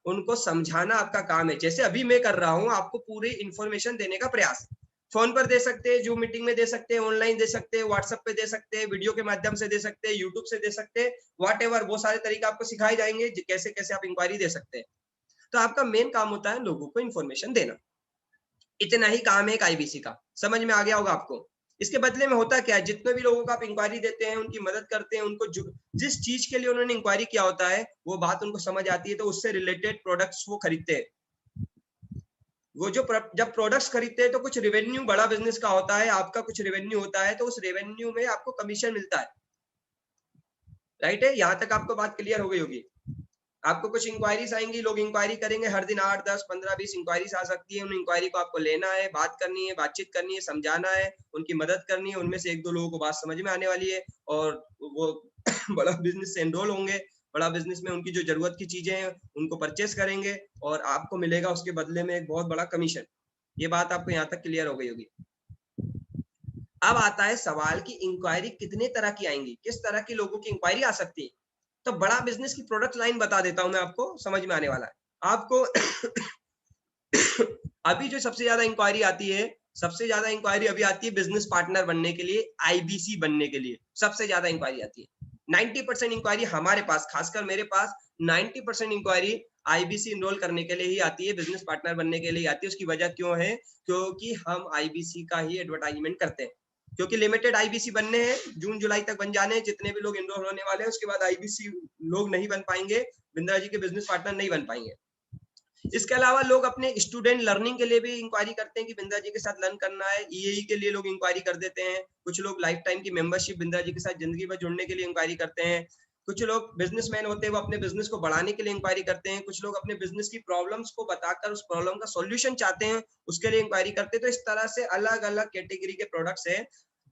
उनको समझाना आपका काम है। जैसे अभी मैं कर रहा हूं, आपको पूरी इंफॉर्मेशन देने का प्रयास, फोन पर दे सकते हैं, जूम मीटिंग में दे सकते हैं, ऑनलाइन दे सकते हैं, व्हाट्सएप पे दे सकते हैं, वीडियो के माध्यम से दे सकते हैं, यूट्यूब से दे सकते हैं, व्हाटएवर, वो सारे तरीके आपको सिखाए जाएंगे कैसे कैसे आप इंक्वायरी दे सकते हैं। तो आपका मेन काम होता है लोगों को इंफॉर्मेशन देना, इतना ही काम है एक आईबीसी का। समझ में आ गया होगा आपको? इसके बदले में होता क्या है, जितने भी लोगों को आप इंक्वायरी देते हैं, उनकी मदद करते हैं, उनको जिस चीज के लिए उन्होंने इंक्वायरी किया होता है वो बात उनको समझ आती है, तो उससे रिलेटेड प्रोडक्ट्स वो खरीदते हैं। वो जो जब प्रोडक्ट्स खरीदते हैं तो कुछ रेवेन्यू बड़ा बिजनेस का होता है, आपका कुछ रेवेन्यू होता है, तो उस रेवेन्यू में आपको कमीशन मिलता है। राइट है? यहाँ तक आपको बात क्लियर हो गई होगी। आपको कुछ इंक्वायरीज आएंगी, लोग इंक्वायरी करेंगे, हर दिन 8, 10, 15, 20 इंक्वायरीज आ सकती है। उन इंक्वायरी को आपको लेना है, बात करनी है, बातचीत करनी है, समझाना है, उनकी मदद करनी है। उनमें से 1-2 लोगों को बात समझ में आने वाली है और वो बड़ा बिजनेस से एनरोल होंगे, बड़ा बिजनेस में उनकी जो जरूरत की चीजें हैं उनको परचेस करेंगे और आपको मिलेगा उसके बदले में एक बहुत बड़ा कमीशन। ये बात आपको यहाँ तक क्लियर हो गई होगी। अब आता है सवाल की इंक्वायरी कितने तरह की आएंगी, किस तरह की लोगों की इंक्वायरी आ सकती है। तो बड़ा बिजनेस की प्रोडक्ट लाइन बता देता हूं मैं आपको, समझ में आने वाला है आपको। अभी जो सबसे ज्यादा इंक्वायरी आती है, सबसे ज्यादा इंक्वायरी अभी आती है बिजनेस पार्टनर बनने के लिए, आईबीसी बनने के लिए सबसे ज्यादा इंक्वायरी आती है। 90% इंक्वायरी हमारे पास, खासकर मेरे पास 90% इंक्वायरी आईबीसी इनरोल करने के लिए ही आती है, बिजनेस पार्टनर बनने के लिए आती है। उसकी वजह क्यों है? क्योंकि हम आईबीसी का ही एडवर्टाइजमेंट करते हैं, क्योंकि लिमिटेड आईबीसी बनने हैं, जून जुलाई तक बन जाने हैं, जितने भी लोग इनरोल होने वाले हैं, उसके बाद आईबीसी लोग नहीं बन पाएंगे, बिंद्रा जी के बिजनेस पार्टनर नहीं बन पाएंगे। इसके अलावा लोग अपने स्टूडेंट लर्निंग के लिए भी इंक्वायरी करते हैं कि बिंद्रा जी के साथ लर्न करना है, ईएई के लिए लोग इंक्वायरी कर देते हैं। कुछ लोग लाइफ टाइम की मेंबरशिप बिंद्रा जी के साथ जिंदगी भर जुड़ने के लिए इंक्वायरी करते हैं। कुछ लोग बिजनेसमैन होते हैं, वो अपने बिजनेस को बढ़ाने के लिए इंक्वायरी करते हैं। कुछ लोग अपने बिजनेस की प्रॉब्लम्स को बताकर उस प्रॉब्लम का सॉल्यूशन चाहते हैं, उसके लिए इंक्वायरी करते हैं। तो इस तरह से अलग अलग कैटेगरी के प्रोडक्ट्स है।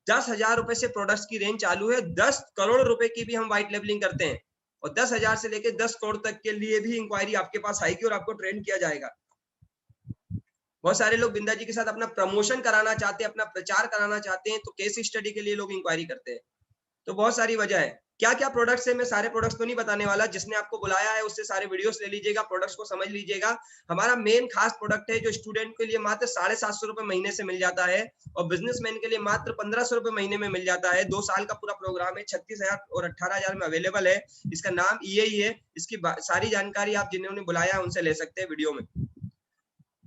10,000 रुपए से प्रोडक्ट्स की रेंज चालू है, 10 करोड़ रुपए की भी हम व्हाइट लेबलिंग करते हैं, और 10,000 से लेकर 10 करोड़ तक के लिए भी इंक्वायरी आपके पास आएगी और आपको ट्रेंड किया जाएगा। बहुत सारे लोग बिंदा जी के साथ अपना प्रमोशन कराना चाहते हैं, अपना प्रचार कराना चाहते हैं, तो केस स्टडी के लिए लोग इंक्वायरी करते हैं। तो बहुत सारी वजह है। क्या क्या प्रोडक्ट्स है, मैं सारे प्रोडक्ट्स तो नहीं बताने वाला, जिसने आपको बुलाया है उससे सारे वीडियोस ले लीजिएगा, प्रोडक्ट्स को समझ लीजिएगा। हमारा मेन खास प्रोडक्ट है जो स्टूडेंट के लिए मात्र 750 रुपए महीने से मिल जाता है, और बिजनेसमैन के लिए मात्र 1500 रुपए महीने में मिल जाता है। 2 साल का पूरा प्रोग्राम है, 36,000 और 18,000 में अवेलेबल है। इसका नाम ईएई है। इसकी सारी जानकारी आप जिन्होंने बुलाया है उनसे ले सकते हैं वीडियो में।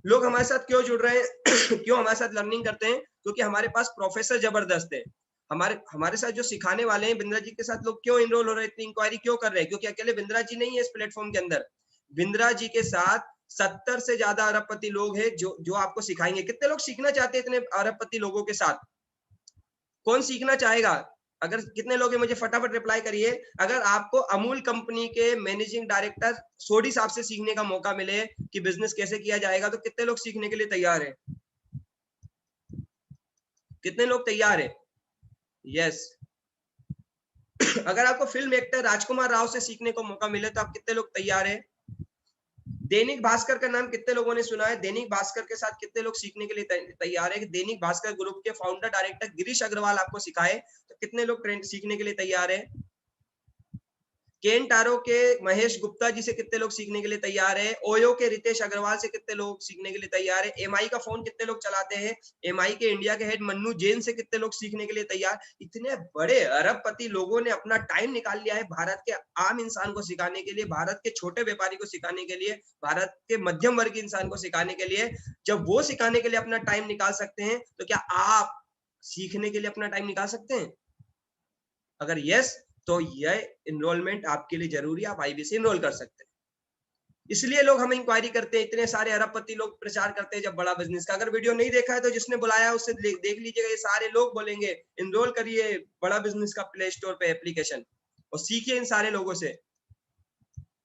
लोग हमारे साथ क्यों जुड़ रहे हैं क्यों हमारे साथ लर्निंग करते हैं? क्योंकि हमारे पास प्रोफेसर जबरदस्त है। हमारे साथ जो सिखाने वाले हैं, बिंद्रा जी के साथ लोग क्यों इनरोल हो रहे हैं, इतनी इंक्वायरी क्यों कर रहे हैं? क्योंकि अकेले बिंद्रा जी नहीं है इस प्लेटफॉर्म के अंदर। बिंद्रा जी के साथ 70 से ज्यादा अरबपति लोग हैं जो आपको सिखाएंगे। कितने लोग सीखना चाहते हैं इतने अरबपति लोगों के साथ? कौन सीखना चाहेगा? अगर कितने लोग हैं मुझे फटाफट रिप्लाई करिए। अगर आपको अमूल कंपनी के मैनेजिंग डायरेक्टर सोडी साहब से सीखने का मौका मिले कि बिजनेस कैसे किया जाएगा, तो कितने लोग सीखने के लिए तैयार हैं? कितने लोग तैयार हैं? यस। अगर आपको फिल्म एक्टर राजकुमार राव से सीखने को मौका मिले तो आप कितने लोग तैयार हैं? दैनिक भास्कर का नाम कितने लोगों ने सुना है? दैनिक भास्कर के साथ कितने लोग सीखने के लिए तैयार है कि दैनिक भास्कर ग्रुप के फाउंडर डायरेक्टर गिरीश अग्रवाल आपको सिखाए, तो कितने लोग ट्रेंड सीखने के लिए तैयार है? केन टारो के महेश गुप्ता जी से कितने लोग सीखने के लिए तैयार है? ओयो के रितेश अग्रवाल से कितने लोग सीखने के लिए तैयार है? एमआई का फोन कितने लोग चलाते हैं? एमआई के इंडिया के हेड मन्नू जैन से कितने लोग सीखने के लिए तैयार? इतने बड़े अरबपति लोगों ने अपना टाइम निकाल लिया है भारत के आम इंसान को सिखाने के लिए, भारत के छोटे व्यापारी को सिखाने के लिए, भारत के मध्यम वर्गीय इंसान को सिखाने के लिए। जब वो सिखाने के लिए अपना टाइम निकाल सकते हैं, तो क्या आप सीखने के लिए अपना टाइम निकाल सकते हैं? अगर यस, तो यह इनरोलमेंट आपके लिए जरूरी है, आप आईबीसी इनरोल कर सकते हैं। इसलिए लोग हमें इंक्वायरी करते हैं, इतने सारे अरबपति लोग प्रचार करते हैं जब बड़ा बिजनेस का। अगर वीडियो नहीं देखा है तो जिसने बुलाया उससे देख लीजिएगा, ये सारे लोग बोलेंगे इनरोल करिए बड़ा बिजनेस का प्ले स्टोर पे एप्लीकेशन और सीखिए इन सारे लोगों से।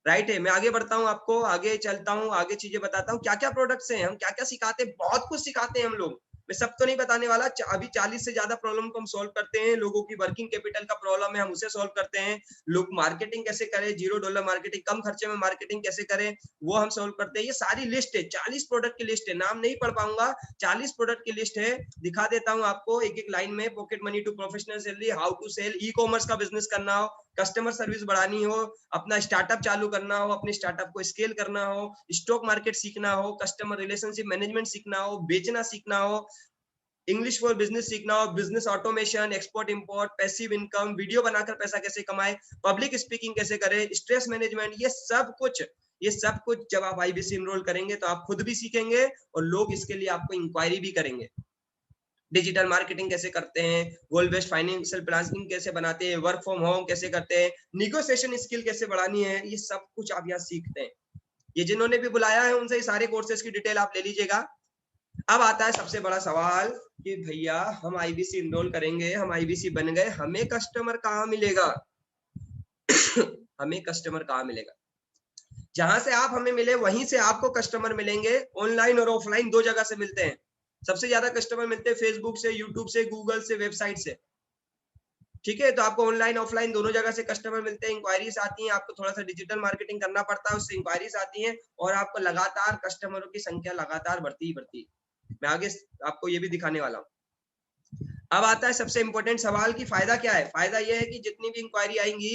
राइट है। मैं आगे बढ़ता हूँ, आपको आगे चलता हूँ, आगे चीजें बताता हूँ, क्या क्या प्रोडक्ट्स हैं, हम क्या क्या सिखाते हैं, बहुत कुछ सिखाते हैं हम लोग। मैं सब तो नहीं बताने वाला। अभी 40 से ज्यादा प्रॉब्लम को हम सॉल्व करते हैं। लोगों की वर्किंग कैपिटल का प्रॉब्लम है, हम उसे सॉल्व करते हैं। लोग मार्केटिंग कैसे करें, $0 मार्केटिंग, कम खर्चे में मार्केटिंग कैसे करें, वो हम सॉल्व करते हैं। ये सारी लिस्ट है, 40 प्रोडक्ट की लिस्ट है, नाम नहीं पढ़ पाऊंगा, 40 प्रोडक्ट की लिस्ट है। दिखा देता हूँ आपको एक एक लाइन में। Pocket money to professional salary, how to sell, e commerce का बिजनेस करना हो, कस्टमर सर्विस बढ़ानी हो, अपना स्टार्टअप चालू करना हो, अपने स्टार्टअप को स्केल करना हो, स्टॉक मार्केट सीखना हो, कस्टमर रिलेशनशिप मैनेजमेंट सीखना हो, बेचना सीखना हो, इंग्लिश फॉर बिजनेस सीखना हो, business automation, export import, passive income, video बनाकर पैसा कैसे कमाए, पब्लिक स्पीकिंग कैसे करें, स्ट्रेस मैनेजमेंट, ये सब कुछ जब आप आईबीसी इनरोल करेंगे तो आप खुद भी सीखेंगे और लोग इसके लिए आपको इंक्वायरी भी करेंगे। डिजिटल मार्केटिंग कैसे करते हैं, गोल बेस्ड फाइनेंशियल प्लानिंग कैसे बनाते हैं, वर्क फ्रॉम होम कैसे करते हैं, निगोशिएशन स्किल कैसे बढ़ानी है, ये सब कुछ आप यहाँ सीखते हैं। ये जिन्होंने भी बुलाया है उनसे सारे कोर्सेज की डिटेल आप ले लीजिएगा। अब आता है सबसे बड़ा सवाल कि भैया हम आईबीसी इनरोल करेंगे, हम आईबीसी बन गए, हमें कस्टमर कहाँ मिलेगा? हमें कस्टमर कहाँ मिलेगा? जहां से आप हमें मिले वहीं से आपको कस्टमर मिलेंगे। ऑनलाइन और ऑफलाइन दो जगह से मिलते हैं। सबसे ज्यादा कस्टमर मिलते हैं फेसबुक से, यूट्यूब से, गूगल से, वेबसाइट से। ठीक है, तो आपको ऑनलाइन ऑफलाइन दोनों जगह से कस्टमर मिलते हैं, इंक्वायरीज आती हैं, आपको थोड़ा सा डिजिटल मार्केटिंग करना पड़ता है, उससे इंक्वायरीज आती हैं और आपको लगातार कस्टमरों की संख्या लगातार बढ़ती ही बढ़ती है। मैं आगे आपको ये भी दिखाने वाला हूँ। अब आता है सबसे इंपॉर्टेंट सवाल कि फायदा क्या है। फायदा यह है कि जितनी भी इंक्वायरी आएंगी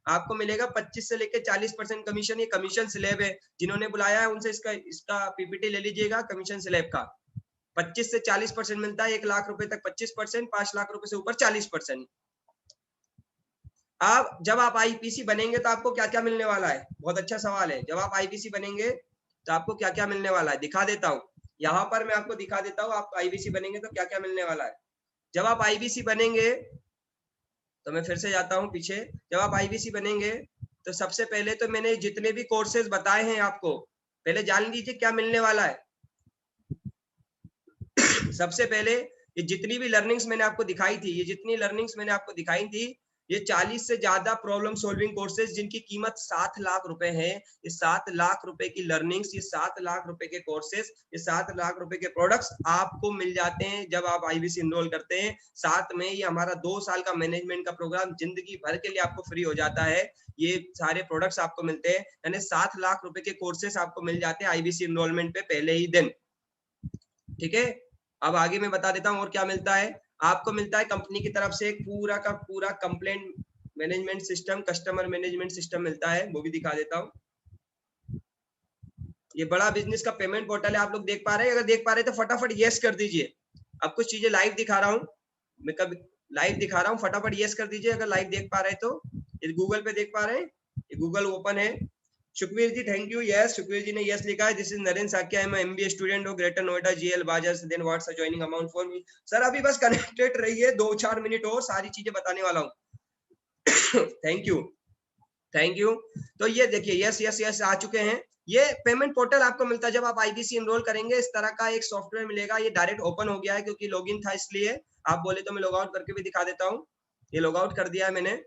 आपको मिलेगा 25 से लेकर 40% कमीशन। ये कमीशन स्लैब है, जिन्होंने बुलाया है उनसे इसका पीपीटी ले लीजिएगा कमीशन स्लैब का। 25 से 40% मिलता है, 1 लाख रुपए तक 25%, 5 लाख रुपए से ऊपर 40%। अब जब आप आईपीसी बनेंगे तो आपको क्या क्या मिलने वाला है? बहुत अच्छा सवाल है। जब आप आईपीसी बनेंगे तो आपको क्या क्या मिलने वाला है, दिखा देता हूँ। यहाँ पर मैं आपको दिखा देता हूँ, आप आईबीसी बनेंगे तो क्या क्या मिलने वाला है। जब आप आईबीसी बनेंगे तो मैं फिर से जाता हूँ पीछे। जब आप आईबीसी बनेंगे तो सबसे पहले तो मैंने जितने भी कोर्सेज बताए हैं आपको पहले जान लीजिए क्या मिलने वाला है। सबसे पहले ये जितनी भी लर्निंग्स मैंने आपको दिखाई थी, ये जितनी लर्निंग्स मैंने आपको दिखाई थी, ये 40 से ज्यादा प्रॉब्लम सॉल्विंग कोर्सेज जिनकी कीमत 7 लाख रुपए है। ये 7 लाख रुपए की लर्निंग्स, ये 7 लाख रुपए के कोर्सेज, ये 7 लाख रुपए के प्रोडक्ट्स आपको मिल जाते हैं जब आप आईबीसी इनरोल करते हैं। साथ में ये हमारा 2 साल का मैनेजमेंट का प्रोग्राम जिंदगी भर के लिए आपको फ्री हो जाता है। ये सारे प्रोडक्ट्स आपको मिलते हैं, यानी 7 लाख रुपए के कोर्सेज आपको मिल जाते हैं आईबीसी इनरोलमेंट पे पहले ही दिन। ठीक है, अब आगे मैं बता देता हूँ और क्या मिलता है। आपको मिलता है कंपनी की तरफ से एक पूरा का पूरा complaint management system, customer management system मिलता है, वो भी दिखा देता हूँ। ये बड़ा बिजनेस का पेमेंट पोर्टल है, आप लोग देख पा रहे हैं? अगर देख पा रहे हैं तो फटाफट यस कर दीजिए। अब कुछ चीजें लाइव दिखा रहा हूँ, मैं कब लाइव दिखा रहा हूँ, फटाफट यस कर दीजिए अगर लाइव देख पा रहे हैं तो। ये गूगल पे देख पा रहे हैं, ये गूगल ओपन है। Sukhveer ji thank you, yes Sukhveer ji ने यस लिखा है। This is Narendra Sakiya, I am MBA student of greater Noida GL Bajaj, then what's a joining amount for me. Sir अभी बस कनेक्टेड रहिए, 2-4 मिनट और सारी चीजें बताने वाला हूँ। Thank you, thank you. तो ये देखिए यस यस यस आ चुके हैं। ये पेमेंट पोर्टल आपको मिलता है जब आप आईबीसी इनरोल करेंगे, इस तरह का एक सॉफ्टवेयर मिलेगा। ये डायरेक्ट ओपन हो गया है क्योंकि लॉगिन था, इसलिए आप बोले तो मैं लॉग आउट करके भी दिखा देता हूँ। ये लॉग आउट कर दिया है मैंने,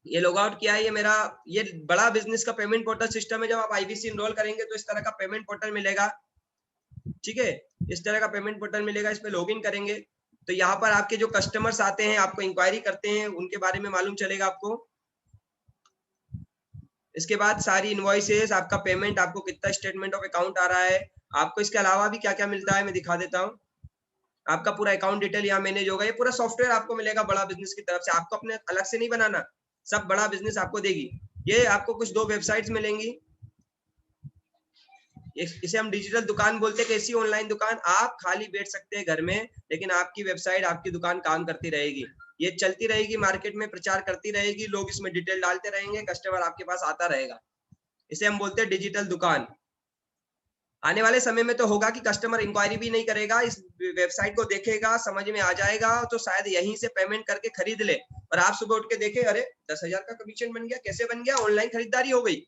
ये लॉग आउट किया है। ये मेरा ये बड़ा बिजनेस का पेमेंट पोर्टल सिस्टम है। जब आप आईबीसी इनरोल करेंगे तो इस तरह का पेमेंट पोर्टल मिलेगा। ठीक है, इस तरह का पेमेंट पोर्टल मिलेगा, इस पे लॉगिन करेंगे तो यहाँ पर आपके जो कस्टमर्स आते हैं, आपको इंक्वायरी करते हैं, उनके बारे में मालूम चलेगा आपको। इसके बाद सारी इनवॉइसेस, आपका पेमेंट, आपको कितना स्टेटमेंट ऑफ अकाउंट आ रहा है, आपको इसके अलावा भी क्या क्या मिलता है मैं दिखा देता हूँ। आपका पूरा अकाउंट डिटेल यहाँ मैनेज होगा। ये पूरा सॉफ्टवेयर आपको मिलेगा बड़ा बिजनेस की तरफ से, आपको अपने अलग से नहीं बनाना, सब बड़ा बिजनेस आपको देगी। ये आपको कुछ 2 वेबसाइट्स मिलेंगी, इसे हम डिजिटल दुकान बोलते हैं। कैसी ऑनलाइन दुकान, आप खाली बैठ सकते हैं घर में, लेकिन आपकी वेबसाइट, आपकी दुकान काम करती रहेगी। ये चलती रहेगी, मार्केट में प्रचार करती रहेगी, लोग इसमें डिटेल डालते रहेंगे, कस्टमर आपके पास आता रहेगा। इसे हम बोलते हैं डिजिटल दुकान। आने वाले समय में तो होगा कि कस्टमर इंक्वायरी भी नहीं करेगा, इस वेबसाइट को देखेगा, समझ में आ जाएगा तो शायद यहीं से पेमेंट करके खरीद ले। और आप सुबह उठ के देखें, अरे 10,000 का कमीशन बन गया, कैसे बन गया? ऑनलाइन खरीदारी हो गई।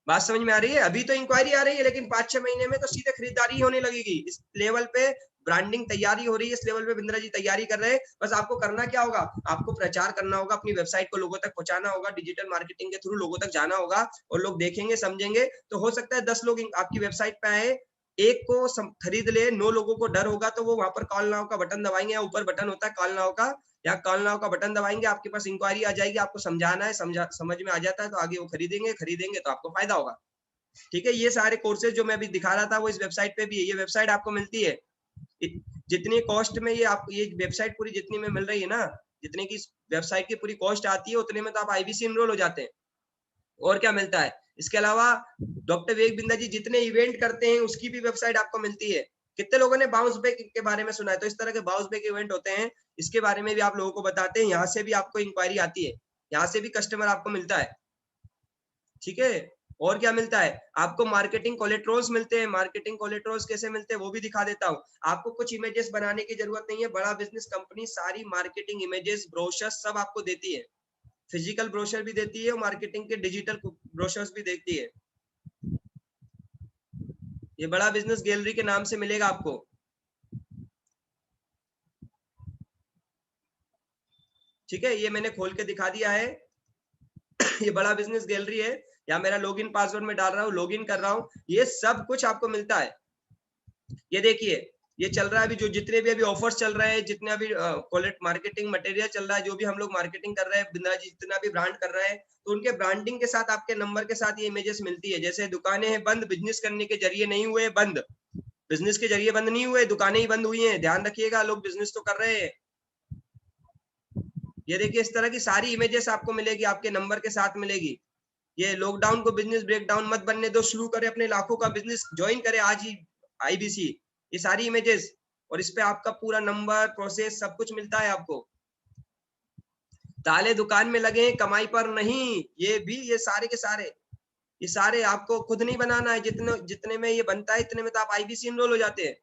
बात समझ में आ रही है? अभी तो इंक्वायरी आ रही है, लेकिन 5-6 महीने में तो सीधे खरीदारी होने लगेगी। इस लेवल पे ब्रांडिंग तैयारी हो रही है, इस लेवल पे बिंद्रा जी तैयारी कर रहे हैं। बस आपको करना क्या होगा, आपको प्रचार करना होगा, अपनी वेबसाइट को लोगों तक पहुंचाना होगा, डिजिटल मार्केटिंग के थ्रू लोगों तक जाना होगा, और लोग देखेंगे समझेंगे। तो हो सकता है 10 लोग आपकी वेबसाइट पे आए, एक को खरीद ले, 9 लोगों को डर होगा, तो वो वहां पर कॉल नाउ का बटन दबाएंगे, या ऊपर बटन होता है कॉल नाउ का, या कॉल नाउ का बटन दबाएंगे, आपके पास इंक्वायरी आ जाएगी, आपको समझाना है, समझ में आ जाता है तो आगे वो खरीदेंगे तो आपको फायदा होगा। ठीक है, ये सारे कोर्सेज जो मैं अभी दिखा रहा था वो इस वेबसाइट पे भी है। ये वेबसाइट आपको मिलती है जितनी कॉस्ट में, ये वेबसाइट पूरी जितनी में मिल रही है ना, जितने की वेबसाइट की पूरी कॉस्ट आती है उतने में तो आप आईबीसी एनरोल हो जाते हैं। और क्या मिलता है इसके अलावा, डॉक्टर विवेक बिंदा जी जितने इवेंट करते हैं उसकी भी वेबसाइट आपको मिलती है। कितने लोगों ने बाउंस बैक के बारे में सुना है? तो इस तरह के बाउंस बैक इवेंट होते हैं, इसके बारे में भी आप लोगों को बताते हैं, यहाँ से भी आपको इंक्वायरी आती है, यहाँ से भी कस्टमर आपको मिलता है। ठीक है, और क्या मिलता है आपको? मार्केटिंग कोलेट्रोल्स मिलते हैं। मार्केटिंग कोलेट्रोल्स कैसे मिलते हैं वो भी दिखा देता हूँ। आपको कुछ इमेजेस बनाने की जरूरत नहीं है, बड़ा बिजनेस कंपनी सारी मार्केटिंग इमेजेस, ब्रोशर सब आपको देती है। फिजिकल ब्रोशर भी देती है और मार्केटिंग के डिजिटल ब्रोशर्स भी देती है। ये बड़ा बिजनेस गैलरी के नाम से मिलेगा आपको। ठीक है, ये मैंने खोल के दिखा दिया है। ये बड़ा बिजनेस गैलरी है, या मेरा लॉगिन पासवर्ड में डाल रहा हूँ, लॉगिन कर रहा हूँ, ये सब कुछ आपको मिलता है। ये देखिए, ये चल रहा है अभी, जो जितने भी अभी ऑफर्स चल रहे हैं, जितने अभी मार्केटिंग मटेरियल चल रहा है, जो भी हम लोग मार्केटिंग कर रहे हैं, बिंद्रा जी जितना भी ब्रांड कर रहे हैं, तो उनके ब्रांडिंग के साथ आपके नंबर के साथ ये इमेजेस मिलती है। जैसे दुकानें हैं बंद, बिजनेस करने के जरिए नहीं हुए बंद, बिजनेस के जरिए बंद नहीं हुए, दुकानें ही बंद हुई हैं। ध्यान रखिएगा, लोग बिजनेस तो कर रहे हैं। ये देखिए, इस तरह की सारी इमेजेस आपको मिलेगी, आपके नंबर के साथ मिलेगी। ये लॉकडाउन को बिजनेस ब्रेकडाउन मत बनने दो, शुरू करे अपने लाखों का बिजनेस, ज्वाइन करे आज ही आईबीसी। ये सारी इमेजेस, और इस पे आपका पूरा नंबर, प्रोसेस सब कुछ मिलता है आपको। ताले दुकान में लगे कमाई पर नहीं, ये भी, ये सारे के सारे, ये सारे आपको खुद नहीं बनाना है। जितने जितने में ये बनता है इतने में तो आप आईबीसी एनरोल हो जाते हैं।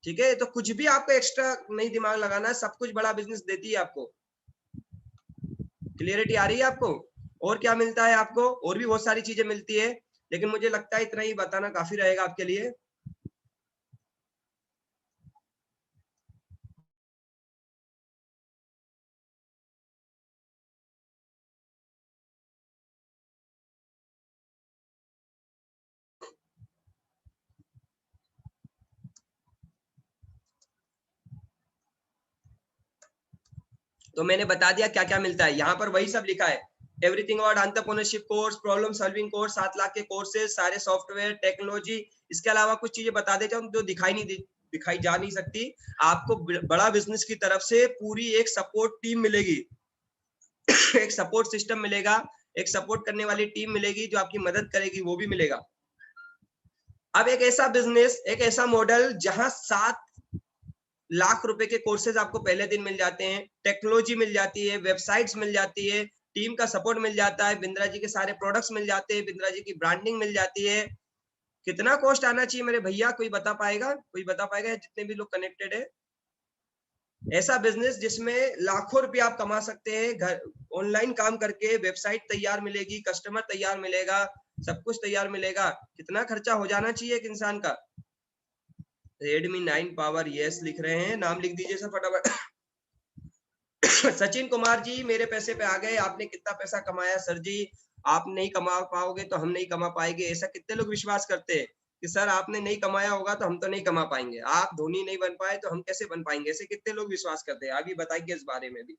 ठीक है, तो कुछ भी आपको एक्स्ट्रा नहीं दिमाग लगाना है, सब कुछ बड़ा बिजनेस देती है आपको। क्लियरिटी आ रही है आपको? और क्या मिलता है आपको? और भी बहुत सारी चीजें मिलती है, लेकिन मुझे लगता है इतना ही बताना काफी रहेगा आपके लिए। तो मैंने बता दिया क्या क्या मिलता है, यहाँ पर वही सब लिखा है। Everything about entrepreneurship course, problem solving course, 7 lakh के कोर्सेज, सारे सॉफ्टवेयर टेक्नोलॉजी। इसके अलावा कुछ चीजें बता देता हूँ जो दिखाई जा नहीं सकती। आपको बड़ा बिजनेस की तरफ से पूरी एक सपोर्ट टीम मिलेगी, एक सपोर्ट सिस्टम मिलेगा, एक सपोर्ट करने वाली टीम मिलेगी जो आपकी मदद करेगी, वो भी मिलेगा। अब एक ऐसा बिजनेस, एक ऐसा मॉडल जहां 7 लाख रुपए के कोर्सेज आपको पहले दिन मिल जाते हैं, टेक्नोलॉजी मिल जाती है, वेबसाइट्स मिल जाती है, टीम का सपोर्ट मिल जाता है, बिंद्रा जी के सारे प्रोडक्ट्स मिल जाते हैं, बिंद्रा जी की ब्रांडिंग मिल जाती है। कितना कॉस्ट आना चाहिए मेरे भैया? कोई बता पाएगा? कोई बता पाएगा? जितने भी लोग कनेक्टेड है, ऐसा बिजनेस जिसमें लाखों रुपए आप कमा सकते हैं, घर ऑनलाइन काम करके, वेबसाइट तैयार मिलेगी, कस्टमर तैयार मिलेगा, सब कुछ तैयार मिलेगा। कितना खर्चा हो जाना चाहिए एक इंसान का? रेडमी 9 पावर, यस लिख रहे हैं, नाम लिख दीजिए सर फटाफट। सचिन कुमार जी, मेरे पैसे पे आ गए, आपने कितना पैसा कमाया सर जी? आप नहीं कमा पाओगे तो हम नहीं कमा पाएंगे, ऐसा कितने लोग विश्वास करते हैं कि सर आपने नहीं कमाया होगा तो हम तो नहीं कमा पाएंगे, आप धोनी नहीं बन पाए तो हम कैसे बन पाएंगे, ऐसे कितने लोग विश्वास करते हैं? अभी बताइए इस बारे में भी।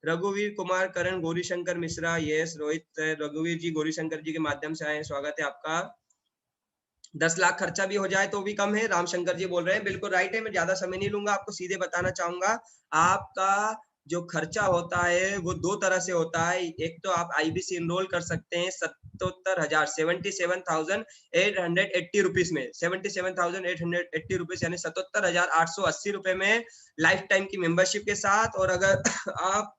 रघुवीर कुमार, करण, गौरीशंकर मिश्रा, यस रोहित, रघुवीर जी गौरीशंकर जी के माध्यम से आए, स्वागत है आपका। 10 लाख खर्चा भी हो जाए तो भी कम है, रामशंकर जी बोल रहे हैं, बिल्कुल राइट है। मैं ज्यादा समय नहीं लूंगा, आपको सीधे बताना चाहूंगा। आपका जो खर्चा होता है वो 2 तरह से होता है। एक तो आप आईबीसी एनरोल कर सकते हैं 77,000, 77,880 रुपीज में, 77,880 रुपीज यानी 77,880 रुपए में लाइफ टाइम की मेंबरशिप के साथ। और अगर आप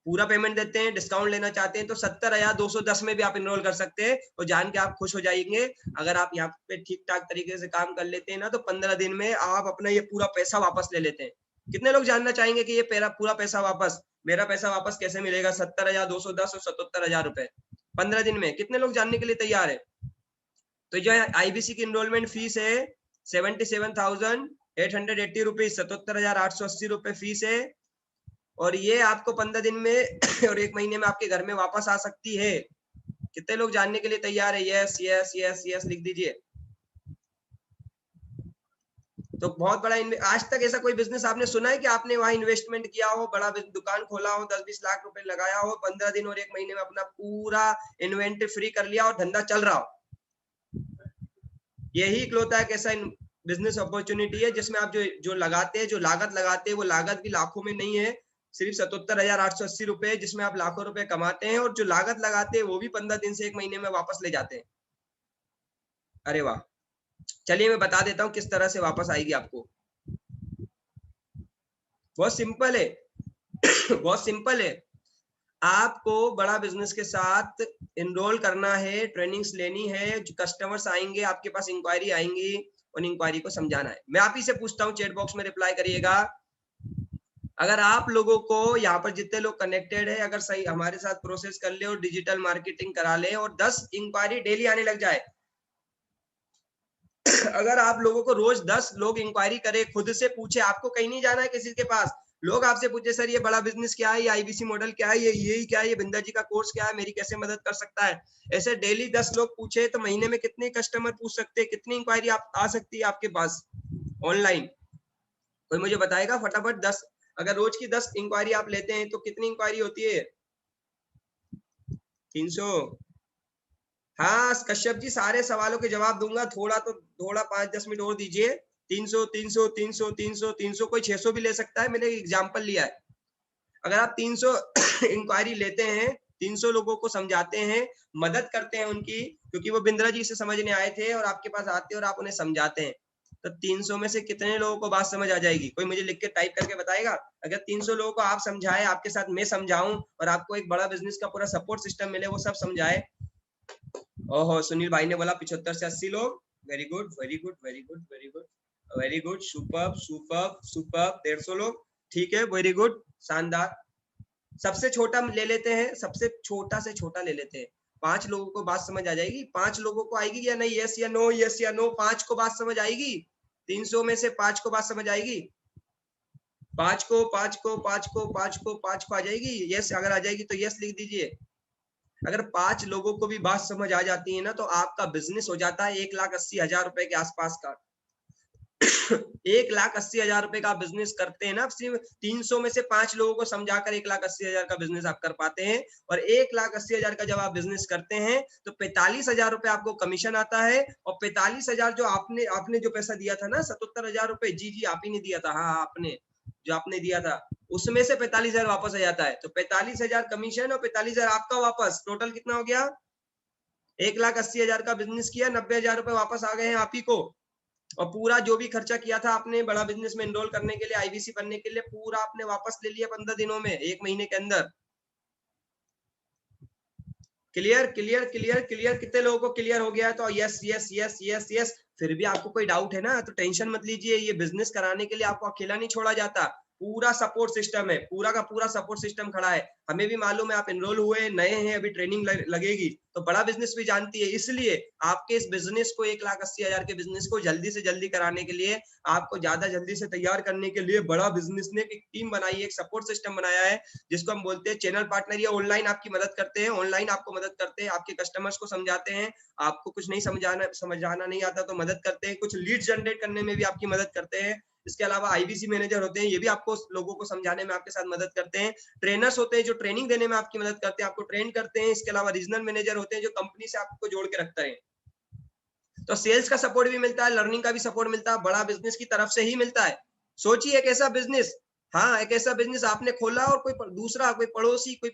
पूरा पेमेंट देते हैं, डिस्काउंट लेना चाहते हैं, तो 70,210 में भी आप इनरोल कर सकते हैं, और जान के आप खुश हो जाएंगे। अगर आप यहाँ पे ठीक ठाक तरीके से काम कर लेते हैं ना, तो 15 दिन में आप अपना ये पूरा पैसा वापस ले लेते हैं। कितने लोग जानना चाहेंगे कि ये पूरा पैसा वापस, मेरा पैसा वापस कैसे मिलेगा? 70,210 और 77,000 रुपए 15 दिन में, कितने लोग जानने के लिए तैयार है? तो जो आईबीसी की इनरोलमेंट फीस है 77,880 रुपीज, 77,880 रुपए फीस है। और ये आपको 15 दिन में और 1 महीने में आपके घर में वापस आ सकती है। कितने लोग जानने के लिए तैयार है? यस यस यस यस लिख दीजिए। तो बहुत बड़ा, आज तक ऐसा कोई बिजनेस आपने सुना है कि आपने वहां इन्वेस्टमेंट किया हो, बड़ा दुकान खोला हो, 10-20 लाख रुपए लगाया हो, 15 दिन और 1 महीने में अपना पूरा इन्वेंटरी फ्री कर लिया और धंधा चल रहा हो? यही इकलौता एक ऐसा बिजनेस अपॉर्चुनिटी है जिसमें आप जो लगाते हैं, जो लागत लगाते हैं, वो लागत भी लाखों में नहीं है, सिर्फ 77,880 रुपए, जिसमें आप लाखों रुपए कमाते हैं, और जो लागत लगाते हैं वो भी 15 दिन से 1 महीने में वापस ले जाते हैं। अरे वाह, चलिए मैं बता देता हूँ किस तरह से वापस आएगी आपको। बहुत सिंपल है बहुत सिंपल है। आपको बड़ा बिजनेस के साथ इनरोल करना है, ट्रेनिंग्स लेनी है, जो कस्टमर्स आएंगे आपके पास, इंक्वायरी आएंगी, उन इंक्वायरी को समझाना है। मैं आप ही से पूछता हूँ, चैट बॉक्स में रिप्लाई करिएगा। अगर आप लोगों को यहाँ पर जितने लोग कनेक्टेड है, अगर सही हमारे साथ प्रोसेस कर ले और डिजिटल मार्केटिंग करा ले और 10 इंक्वायरी डेली आने लग जाए अगर आप लोगों को रोज 10 लोग इंक्वायरी करे, खुद से पूछे, आपको कहीं नहीं जाना है किसी के पास, लोग आपसे पूछे सर ये बड़ा बिजनेस क्या है, ये आईबीसी मॉडल क्या है, ये क्या है, ये बिंदा जी का कोर्स क्या है, मेरी कैसे मदद कर सकता है, ऐसे डेली 10 लोग पूछे तो महीने में कितने कस्टमर पूछ सकते हैं, कितनी इंक्वायरी आप आ सकती है आपके पास ऑनलाइन? कोई मुझे बताएगा फटाफट? 10, अगर रोज की 10 इंक्वायरी आप लेते हैं तो कितनी इंक्वायरी होती है? 300। हाँ कश्यप जी, सारे सवालों के जवाब दूंगा, थोड़ा 5-10 मिनट और दीजिए। 300 300 300 300 300, कोई 600 भी ले सकता है, मैंने एग्जांपल लिया है। अगर आप 300 इंक्वायरी लेते हैं, 300 लोगों को समझाते हैं, मदद करते हैं उनकी, क्योंकि वो बिंद्रा जी से समझने आए थे और आपके पास आते हैं और आप उन्हें समझाते हैं, तो 300 में से कितने लोगों को बात समझ आ जाएगी? कोई मुझे लिख के टाइप करके बताएगा। अगर 300 लोगों को आप समझाए, आपके साथ मैं समझाऊं और आपको एक बड़ा बिजनेस का पूरा सपोर्ट सिस्टम मिले, वो सब समझाए। ओहो, सुनील भाई ने बोला 75 से 80 लोग। Very good very good very good very good very good, superb superb superb. 150 लोग, ठीक है, वेरी गुड, शानदार। सबसे छोटा ले लेते हैं, सबसे छोटा से छोटा ले लेते हैं। 5 लोगों को बात समझ आ जाएगी? 5 लोगों को आएगी या नहीं? यस या नो, यस या नो। 5 को बात समझ आएगी? 300 में से 5 को बात समझ आएगी? 5 को 5 को 5 को 5 को 5 को आ जाएगी? यस, अगर आ जाएगी तो यस लिख दीजिए। अगर 5 लोगों को भी बात समझ आ जाती है ना, तो आपका बिजनेस हो जाता है 1,80,000 रुपए के आसपास का। 1,80,000 रुपए का बिजनेस करते हैं ना, सिर्फ 300 में से 5 लोगों को समझाकर 1,80,000 का बिजनेस आप कर पाते हैं। और 1,80,000 का जब आप बिजनेस करते हैं तो 45,000 रुपए आपको कमीशन आता है। और 45,000 जो आपने जो पैसा दिया था ना, 77,000 रुपए, जी आप ही ने दिया था, हाँ आपने जो आपने दिया था, उसमें से 45,000 वापस आ जाता है। तो 45,000 कमीशन और 45,000 आपका वापस, टोटल कितना हो गया? 1,80,000 का बिजनेस किया, 90,000 रुपए वापस आ गए हैं आप ही को। और पूरा जो भी खर्चा किया था आपने बड़ा बिजनेस में एनरोल करने के लिए, आईबीसी बनने के लिए, पूरा आपने वापस ले लिया 15 दिनों में, 1 महीने के अंदर। Clear clear clear clear? कितने लोगों को क्लियर हो गया है? तो yes yes yes yes yes. फिर भी आपको कोई डाउट है ना, तो टेंशन मत लीजिए, ये बिजनेस कराने के लिए आपको अकेला नहीं छोड़ा जाता, पूरा सपोर्ट सिस्टम है, पूरा का पूरा सपोर्ट सिस्टम खड़ा है। हमें भी मालूम है आप एनरोल हुए, नए हैं, अभी ट्रेनिंग लगेगी, तो बड़ा बिजनेस भी जानती है, इसलिए आपके इस बिजनेस को 1,80,000 के बिजनेस को जल्दी से जल्दी कराने के लिए, आपको ज्यादा जल्दी से तैयार करने के लिए बड़ा बिजनेस ने एक टीम बनाई है, एक सपोर्ट सिस्टम बनाया है, जिसको हम बोलते हैं चैनल पार्टनर। ये ऑनलाइन आपकी मदद करते हैं, ऑनलाइन आपको मदद करते हैं, आपके कस्टमर्स को समझाते हैं, आपको कुछ नहीं समझाना नहीं आता तो मदद करते हैं, कुछ लीड जनरेट करने में भी आपकी मदद करते हैं। इसके अलावा आईबीसी मैनेजर होते हैं, ये भी आपको लोगों को समझाने में आपके साथ मदद करते हैं। ट्रेनर्स होते हैं जो ट्रेनिंग देने में आपकी मदद करते हैं, आपको ट्रेन करते हैं। इसके अलावा रीजनल मैनेजर होते हैं जो कंपनी से आपको जोड़ के रखते हैं। तो सेल्स का सपोर्ट भी मिलता है, लर्निंग का भी सपोर्ट मिलता है, बड़ा बिजनेस की तरफ से ही मिलता है। सोचिए एक ऐसा बिजनेस, हाँ एक ऐसा बिजनेस आपने खोला और कोई दूसरा, कोई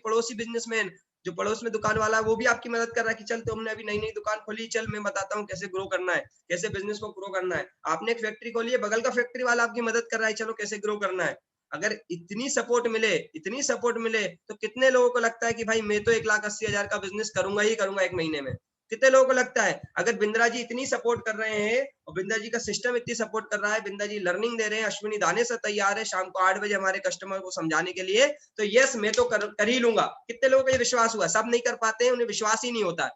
पड़ोसी बिजनेसमैन जो पड़ोस में दुकान वाला है, वो भी आपकी मदद कर रहा है कि चल तुमने अभी नई नई दुकान खोली, चल मैं बताता हूँ कैसे ग्रो करना है, कैसे बिजनेस को ग्रो करना है। आपने एक फैक्ट्री खोली है, बगल का फैक्ट्री वाला आपकी मदद कर रहा है, चलो कैसे ग्रो करना है। अगर इतनी सपोर्ट मिले तो कितने लोगों को लगता है कि भाई मैं तो 1,80,000 का बिजनेस करूंगा ही करूंगा 1 महीने में? कितने लोगों को लगता है? अगर बिंद्रा जी इतनी सपोर्ट कर रहे हैं और बिंद्रा जी का सिस्टम इतनी सपोर्ट कर रहा है, बिंद्रा जी लर्निंग दे रहे हैं, अश्विनी दाने से तैयार है शाम को 8 बजे हमारे कस्टमर को समझाने के लिए, तो यस मैं तो कर ही लूंगा। कितने लोगों को ये विश्वास हुआ? सब नहीं कर पाते हैं, उन्हें विश्वास ही नहीं होता है।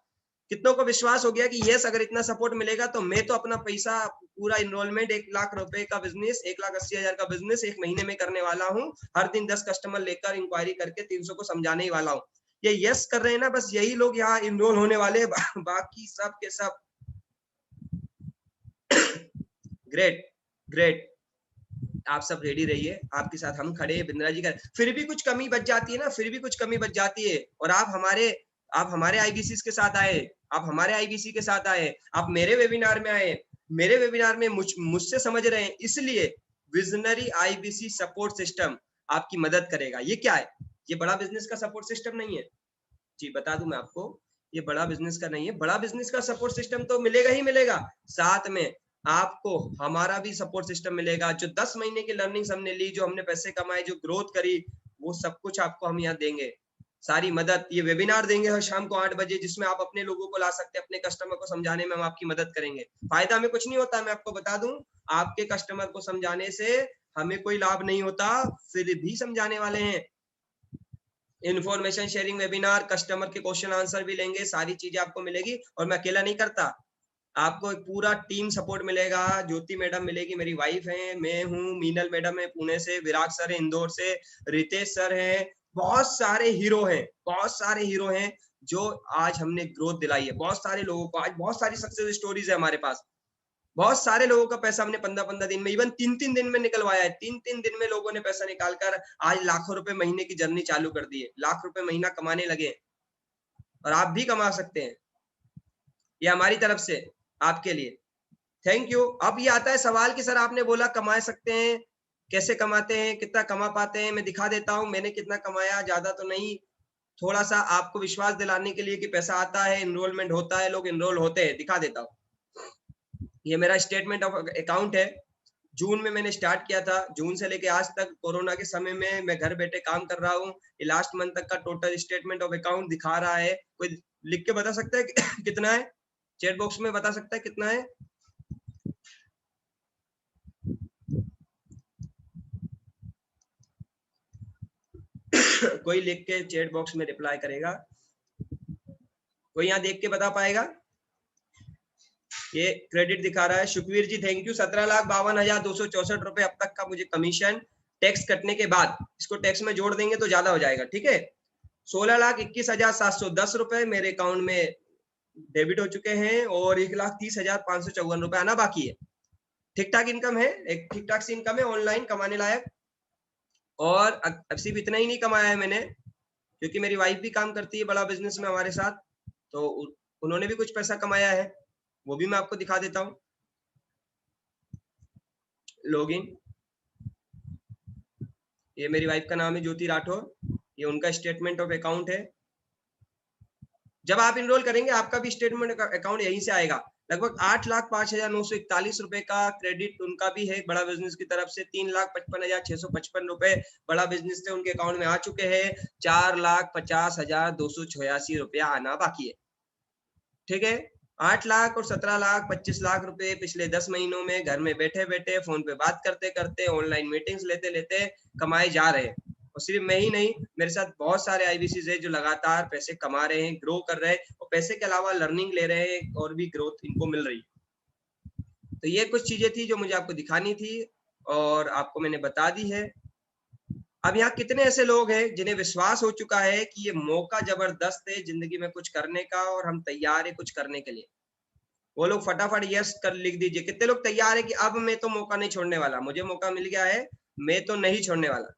कितनों को विश्वास हो गया कि यस अगर इतना सपोर्ट मिलेगा तो मैं तो अपना पैसा पूरा इनरोलमेंट 1 लाख रुपए का बिजनेस 1,80,000 का बिजनेस 1 महीने में करने वाला हूँ। हर दिन 10 कस्टमर लेकर इंक्वायरी करके 300 को समझाने ही वाला हूँ। ये यस कर रहे हैं ना, बस यही लोग यहाँ इनरोल होने वाले हैं, बाकी सब के सब ग्रेट ग्रेट। आप सब रेडी रहिए, आपके साथ हम खड़े हैं, बिंद्रा जी का। फिर भी कुछ कमी बच जाती है ना, फिर भी कुछ कमी बच जाती है, और आप हमारे आईबीसी के साथ आए, आप हमारे आईबीसी के साथ आए, आप मेरे वेबिनार में आए, मेरे वेबिनार में मुझसे समझ रहे हैं, इसलिए विजनरी आईबीसी सपोर्ट सिस्टम आपकी मदद करेगा। ये क्या है? ये बड़ा बिजनेस का सपोर्ट सिस्टम नहीं है जी, बता दूं मैं आपको, ये बड़ा बिजनेस का नहीं है। बड़ा बिजनेस का सपोर्ट सिस्टम तो मिलेगा ही मिलेगा, साथ में आपको हमारा भी सपोर्ट सिस्टम मिलेगा। जो 10 महीने की लर्निंग हमने ली, जो हमने पैसे कमाए, जो ग्रोथ करी, वो सब कुछ आपको हम यहाँ देंगे, सारी मदद। ये वेबिनार देंगे हर शाम को 8 बजे, जिसमें आप अपने लोगों को ला सकते हैं, अपने कस्टमर को समझाने में हम आपकी मदद करेंगे। फायदा हमें कुछ नहीं होता, मैं आपको बता दूं, आपके कस्टमर को समझाने से हमें कोई लाभ नहीं होता, फिर भी समझाने वाले हैं। इन्फॉर्मेशन शेयरिंग वेबिनार, कस्टमर के क्वेश्चन आंसर भी लेंगे, सारी चीजें आपको मिलेगी, और मैं अकेला नहीं करता, आपको एक पूरा टीम सपोर्ट मिलेगा। ज्योति मैडम मिलेगी, मेरी वाइफ है, मैं हूँ, मीनल मैडम है पुणे से, विराग सर है इंदौर से, रितेश सर है, बहुत सारे हीरो हैं, बहुत सारे हीरो हैं जो आज हमने ग्रोथ दिलाई है, बहुत सारे लोगों को। आज बहुत सारी सक्सेस स्टोरीज है हमारे पास, बहुत सारे लोगों का पैसा हमने 15-15 दिन में, इवन 3-3 दिन में निकलवाया है। 3-3 दिन में लोगों ने पैसा निकालकर आज लाखों रुपए महीने की जर्नी चालू कर दी है, लाख रुपए महीना कमाने लगे, और आप भी कमा सकते हैं। ये हमारी तरफ से आपके लिए थैंक यू। अब ये आता है सवाल कि सर आपने बोला कमा सकते हैं, कैसे कमाते हैं, कितना कमा पाते हैं? मैं दिखा देता हूं मैंने कितना कमाया, ज्यादा तो नहीं, थोड़ा सा आपको विश्वास दिलाने के लिए कि पैसा आता है, एनरोलमेंट होता है, लोग एनरोल होते हैं, दिखा देता हूँ। ये मेरा स्टेटमेंट ऑफ अकाउंट है, जून में मैंने स्टार्ट किया था, जून से लेके आज तक कोरोना के समय में मैं घर बैठे काम कर रहा हूँ। ये लास्ट मंथ तक का टोटल स्टेटमेंट ऑफ अकाउंट दिखा रहा है। कोई लिख के बता सकता है कितना है? चैट बॉक्स में बता सकता है कितना है? कोई लिख के चैट बॉक्स में रिप्लाई करेगा? कोई यहाँ देख के बता पाएगा? ये क्रेडिट दिखा रहा है, सुखवीर जी थैंक यू। 17,52,264 रुपए अब तक का मुझे कमीशन, टैक्स कटने के बाद, इसको टैक्स में जोड़ देंगे तो ज्यादा हो जाएगा, ठीक है। 16,21,710 रुपए मेरे अकाउंट में डेबिट हो चुके हैं, और 1,30,554 रुपए आना बाकी है। ठीक ठाक इनकम है, एक ठीक ठाक सी इनकम है ऑनलाइन कमाने लायक। और अब सिर्फ इतना ही नहीं कमाया है मैंने, क्योंकि मेरी वाइफ भी काम करती है बड़ा बिजनेस में हमारे साथ, तो उन्होंने भी कुछ पैसा कमाया है, वो भी मैं आपको दिखा देता हूँ। लॉगिन, ये मेरी वाइफ का नाम है ज्योति राठौर, ये उनका स्टेटमेंट ऑफ अकाउंट है। जब आप इनरोल करेंगे आपका भी स्टेटमेंट अकाउंट यहीं से आएगा। लगभग 8,05,941 रुपए का क्रेडिट उनका भी है बड़ा बिजनेस की तरफ से। 3,55,655 रुपए बड़ा बिजनेस से उनके अकाउंट में आ चुके हैं। 4,50,286 रुपया आना बाकी है, ठीक है। 8 लाख और 17 लाख 25 लाख रुपए पिछले 10 महीनों में घर में बैठे बैठे फोन पे बात करते करते, ऑनलाइन मीटिंग्स लेते लेते कमाए जा रहे हैं। और सिर्फ मैं ही नहीं, मेरे साथ बहुत सारे आईबीसीज है जो लगातार पैसे कमा रहे हैं, ग्रो कर रहे हैं, और पैसे के अलावा लर्निंग ले रहे हैं, और भी ग्रोथ इनको मिल रही है। तो ये कुछ चीजें थी जो मुझे आपको दिखानी थी, और आपको मैंने बता दी है। अब यहाँ कितने ऐसे लोग हैं जिन्हें विश्वास हो चुका है कि ये मौका जबरदस्त है जिंदगी में कुछ करने का, और हम तैयार है कुछ करने के लिए? वो लोग फटाफट यस कर लिख दीजिए। कितने लोग तैयार है कि अब मैं तो मौका नहीं छोड़ने वाला, मुझे मौका मिल गया है, मैं तो नहीं छोड़ने वाला?